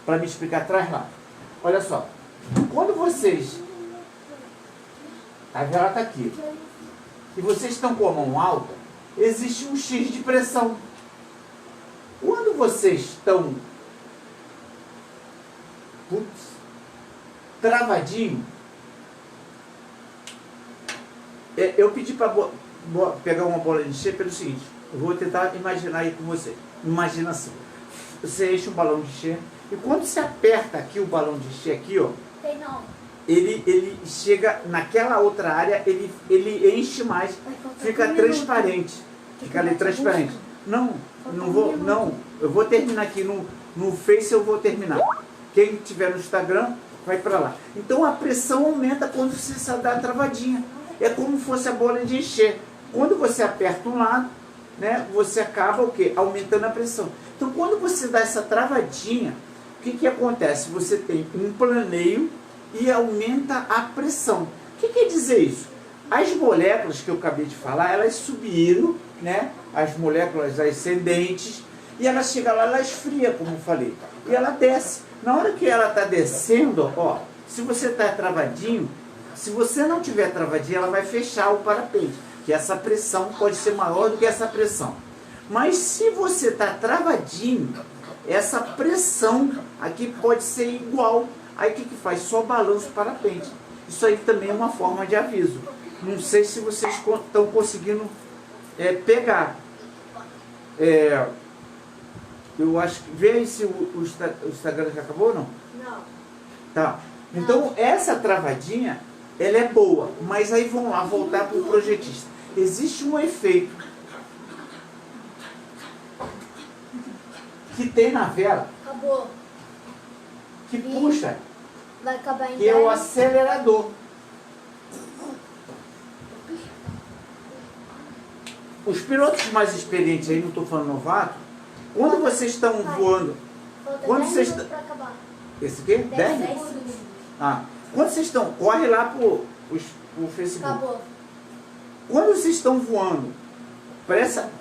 para me explicar atrás lá. Olha só, quando vocês, a vela está aqui, e vocês estão com a mão alta, existe um X de pressão. Quando vocês estão travadinho, eu pedi para pegar uma bola de encher pelo seguinte, eu vou tentar imaginar aí com você. Imagina assim, você enche um balão de encher, e quando você aperta aqui o balão de encher aqui, ó, ele chega naquela outra área, ele enche mais, fica transparente. Fica ali transparente. Não vou, não. Eu vou terminar aqui no Face, eu vou terminar. Quem tiver no Instagram, vai para lá. Então a pressão aumenta quando você dá a travadinha. É como se fosse a bola de encher. Quando você aperta um lado, né, você acaba o quê? Aumentando a pressão. Então quando você dá essa travadinha, o que acontece? Você tem um planeio e aumenta a pressão. O que quer dizer isso? As moléculas que eu acabei de falar, elas subiram, né? As moléculas ascendentes, e ela chega lá, ela esfria, como eu falei, e ela desce. Na hora que ela está descendo, ó, se você está travadinho, se você não tiver travadinho, ela vai fechar o parapente, que essa pressão pode ser maior do que essa pressão. Mas se você está travadinho, essa pressão aqui pode ser igual. Aí o que faz? Só balança o parapente. Isso aí também é uma forma de aviso. Não sei se vocês estão conseguindo pegar. Eu acho que... Vê aí se o Instagram já acabou ou não? Não. Tá. Então essa travadinha, ela é boa. Mas aí vamos lá, voltar para o projetista. Existe um efeito que tem na vela. Acabou. Que puxa. Vai acabar em Que é o acelerador. Os pilotos mais experientes aí, não estou falando novato, quando vocês estão voando... Quando vocês estão... Esse quê? 10? 10 segundos. Quando vocês estão... Corre lá pro Facebook. Acabou. Quando vocês estão voando,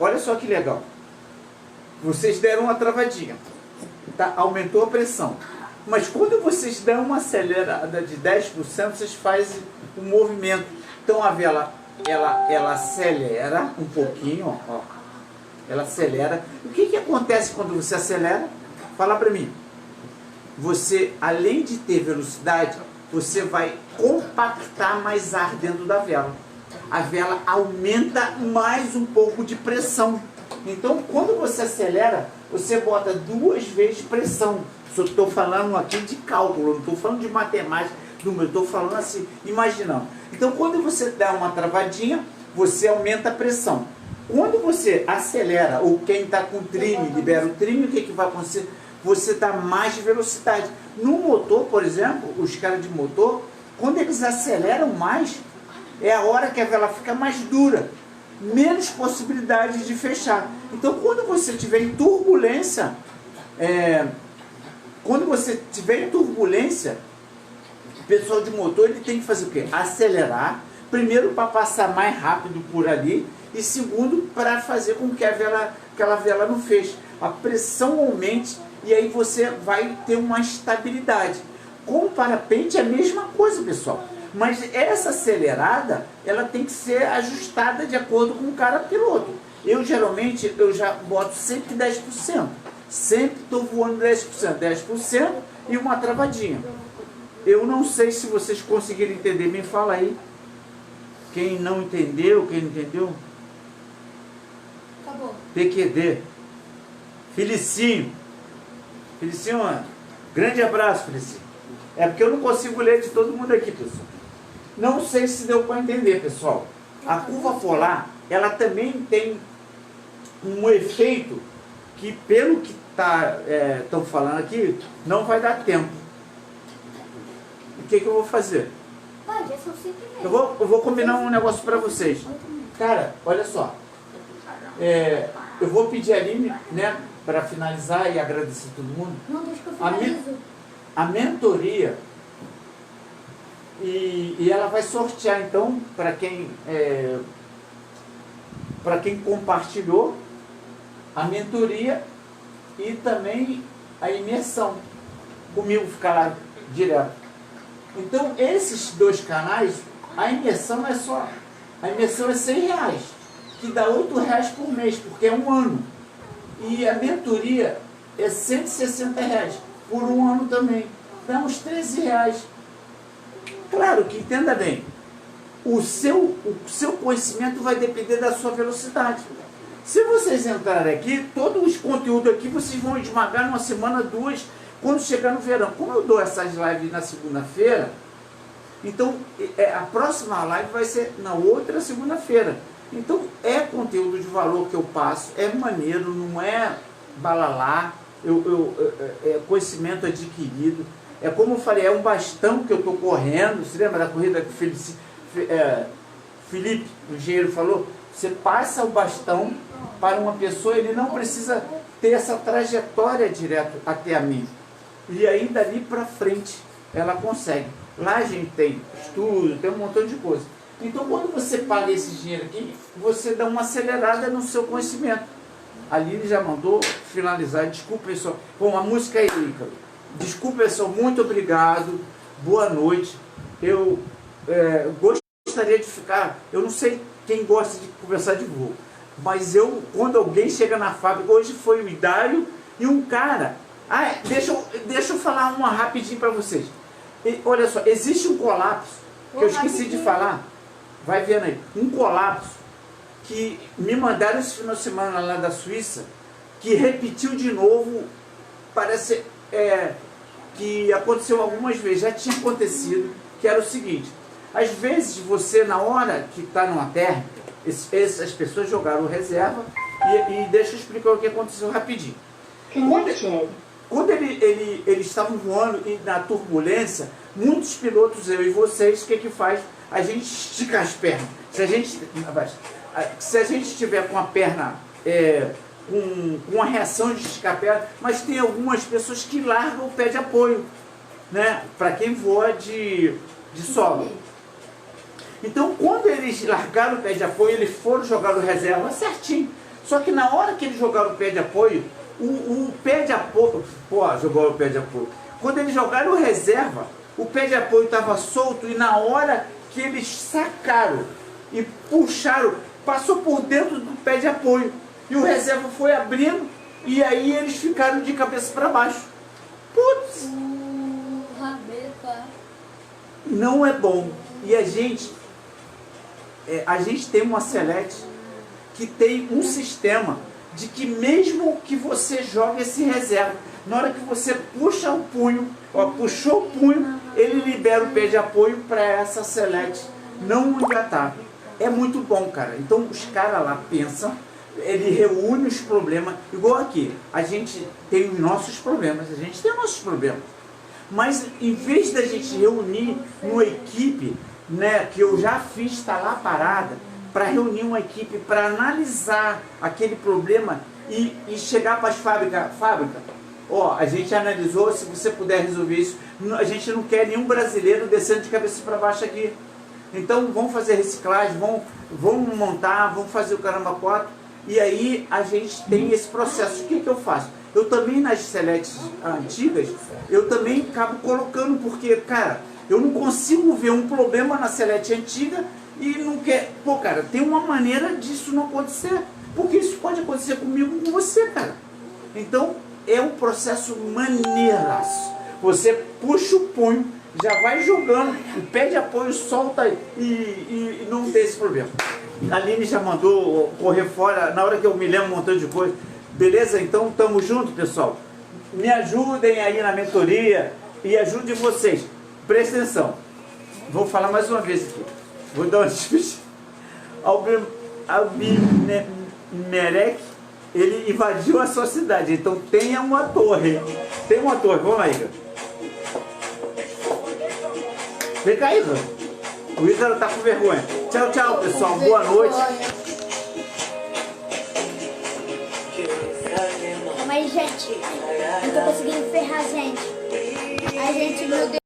olha só que legal. Vocês deram uma travadinha. Tá? Aumentou a pressão. Mas quando vocês dão uma acelerada de 10%, vocês fazem um movimento. Então a vela, ela acelera um pouquinho, ó. Ela acelera. O que acontece quando você acelera? Fala para mim. Você, além de ter velocidade, você vai compactar mais ar dentro da vela. A vela aumenta mais um pouco de pressão. Então, quando você acelera, você bota 2 vezes pressão. Só estou falando aqui de cálculo, não estou falando de matemática, número, estou falando assim, imaginando. Então, quando você dá uma travadinha, você aumenta a pressão. Quando você acelera, ou quem está com trim, libera o trim, o que vai acontecer? Você dá mais velocidade. No motor, por exemplo, os caras de motor, quando eles aceleram mais, é a hora que a vela fica mais dura, menos possibilidades de fechar. Então, quando você tiver em turbulência, o pessoal de motor ele tem que fazer o quê? Acelerar, primeiro para passar mais rápido por ali, e segundo para fazer com que aquela vela não feche. A pressão aumente e aí você vai ter uma estabilidade. Com o parapente é a mesma coisa, pessoal. Mas essa acelerada, ela tem que ser ajustada de acordo com o cara piloto. Eu geralmente, já boto sempre 10%. Sempre estou voando 10%. 10% e uma travadinha. Eu não sei se vocês conseguiram entender. Me fala aí. Quem não entendeu, quem não entendeu? Acabou. PQD. Felicinho. Felicinho, grande abraço, Felicinho. É porque eu não consigo ler de todo mundo aqui, pessoal. Não sei se deu para entender, pessoal. A curva polar, ela também tem um efeito que, pelo que estão falando aqui, não vai dar tempo. O que eu vou fazer? Pai, já são 5 e meia. Eu vou combinar um negócio para vocês. Cara, olha só. Eu vou pedir a Aline, né, para finalizar e agradecer todo mundo. Não, deixa que eu finalizo. A mentoria, e ela vai sortear então para quem compartilhou a mentoria e também a imersão comigo, ficar lá direto. Então esses 2 canais, a imersão é R$100, que dá R$8 por mês, porque é 1 ano. E a mentoria é R$160 por 1 ano também, dá uns R$13. Claro que, entenda bem, o seu conhecimento vai depender da sua velocidade. Se vocês entrarem aqui, todos os conteúdos aqui vocês vão esmagar numa semana, 2, quando chegar no verão. Como eu dou essas lives na segunda-feira, então a próxima live vai ser na outra segunda-feira. Então é conteúdo de valor que eu passo, é maneiro, não é balalá, é conhecimento adquirido. É como eu falei, é um bastão que eu estou correndo. Você lembra da corrida que Felipe, o engenheiro, falou? Você passa o bastão para uma pessoa, ele não precisa ter essa trajetória direto até a mim. E aí dali para frente ela consegue. Lá a gente tem estudo, tem um montão de coisa. Então quando você paga esse dinheiro aqui, você dá uma acelerada no seu conhecimento. A Aline já mandou finalizar. Desculpa, pessoal. Bom, a música é Ícaro. Desculpa, pessoal. Muito obrigado. Boa noite. Eu gostaria de ficar... Eu não sei quem gosta de conversar de voo. Mas quando alguém chega na fábrica... Hoje foi o Idário e um cara... deixa eu falar uma rapidinho para vocês. Olha só. Existe um colapso que eu esqueci de falar. Vai vendo aí. Um colapso que me mandaram esse final de semana lá da Suíça, que repetiu de novo, parece que aconteceu algumas vezes, já tinha acontecido, que era o seguinte: às vezes você, na hora que está numa térmica, essas pessoas jogaram reserva, e deixa eu explicar o que aconteceu rapidinho. Quando eles estavam voando e na turbulência, muitos pilotos, eu e vocês, o que faz? A gente estica as pernas. Se a gente estiver com a perna com uma reação de esticar a perna, mas tem algumas pessoas que largam o pé de apoio, né? Para quem voa de solo. Então, quando eles largaram o pé de apoio, eles foram jogar o reserva certinho. Só que na hora que eles jogaram o pé de apoio, o pé de apoio... jogou o pé de apoio. Quando eles jogaram o reserva, o pé de apoio estava solto, e na hora que eles sacaram e puxaram, passou por dentro do pé de apoio. E o reserva foi abrindo E aí eles ficaram de cabeça para baixo. Putz! Rabeta. Não é bom. E a gente tem uma Select que tem um sistema de que mesmo que você jogue esse reserva, na hora que você puxa o punho, ó, puxou o punho, ele libera o pé de apoio para essa Select não engatar. É muito bom, cara. Então os caras lá pensam, ele reúne os problemas, igual aqui, a gente tem os nossos problemas, mas em vez da gente reunir uma equipe, né, que eu já fiz, está lá parada, para reunir uma equipe para analisar aquele problema e chegar para as fábricas, ó, a gente analisou, se você puder resolver isso, a gente não quer nenhum brasileiro descendo de cabeça para baixo aqui. Então vamos fazer reciclagem, vamos montar, vamos fazer o caramba 4. E aí a gente tem esse processo. O que eu faço? Eu também nas Selects antigas, eu também acabo colocando, porque, cara, eu não consigo ver um problema na Select antiga e não quer... Pô, cara, tem uma maneira disso não acontecer, porque isso pode acontecer comigo, com você, cara. Então, é um processo maneiraço. Você puxa o punho, já vai jogando, o pé de apoio solta e não tem esse problema. A Aline já mandou correr fora, na hora que eu me lembro um montão de coisa. Beleza? Então, tamo junto, pessoal. Me ajudem aí na mentoria e ajude vocês. Presta atenção. Vou falar mais uma vez aqui. Vou dar uma discussão. Albimerek, ele invadiu a sua cidade. Então tenha uma torre. Tem uma torre. Vamos lá, Igor. Vem cá, Igor. O Igor tá com vergonha. Tchau, tchau, pessoal. Boa noite. Mas, gente, não tô conseguindo ferrar a gente. A gente, meu Deus.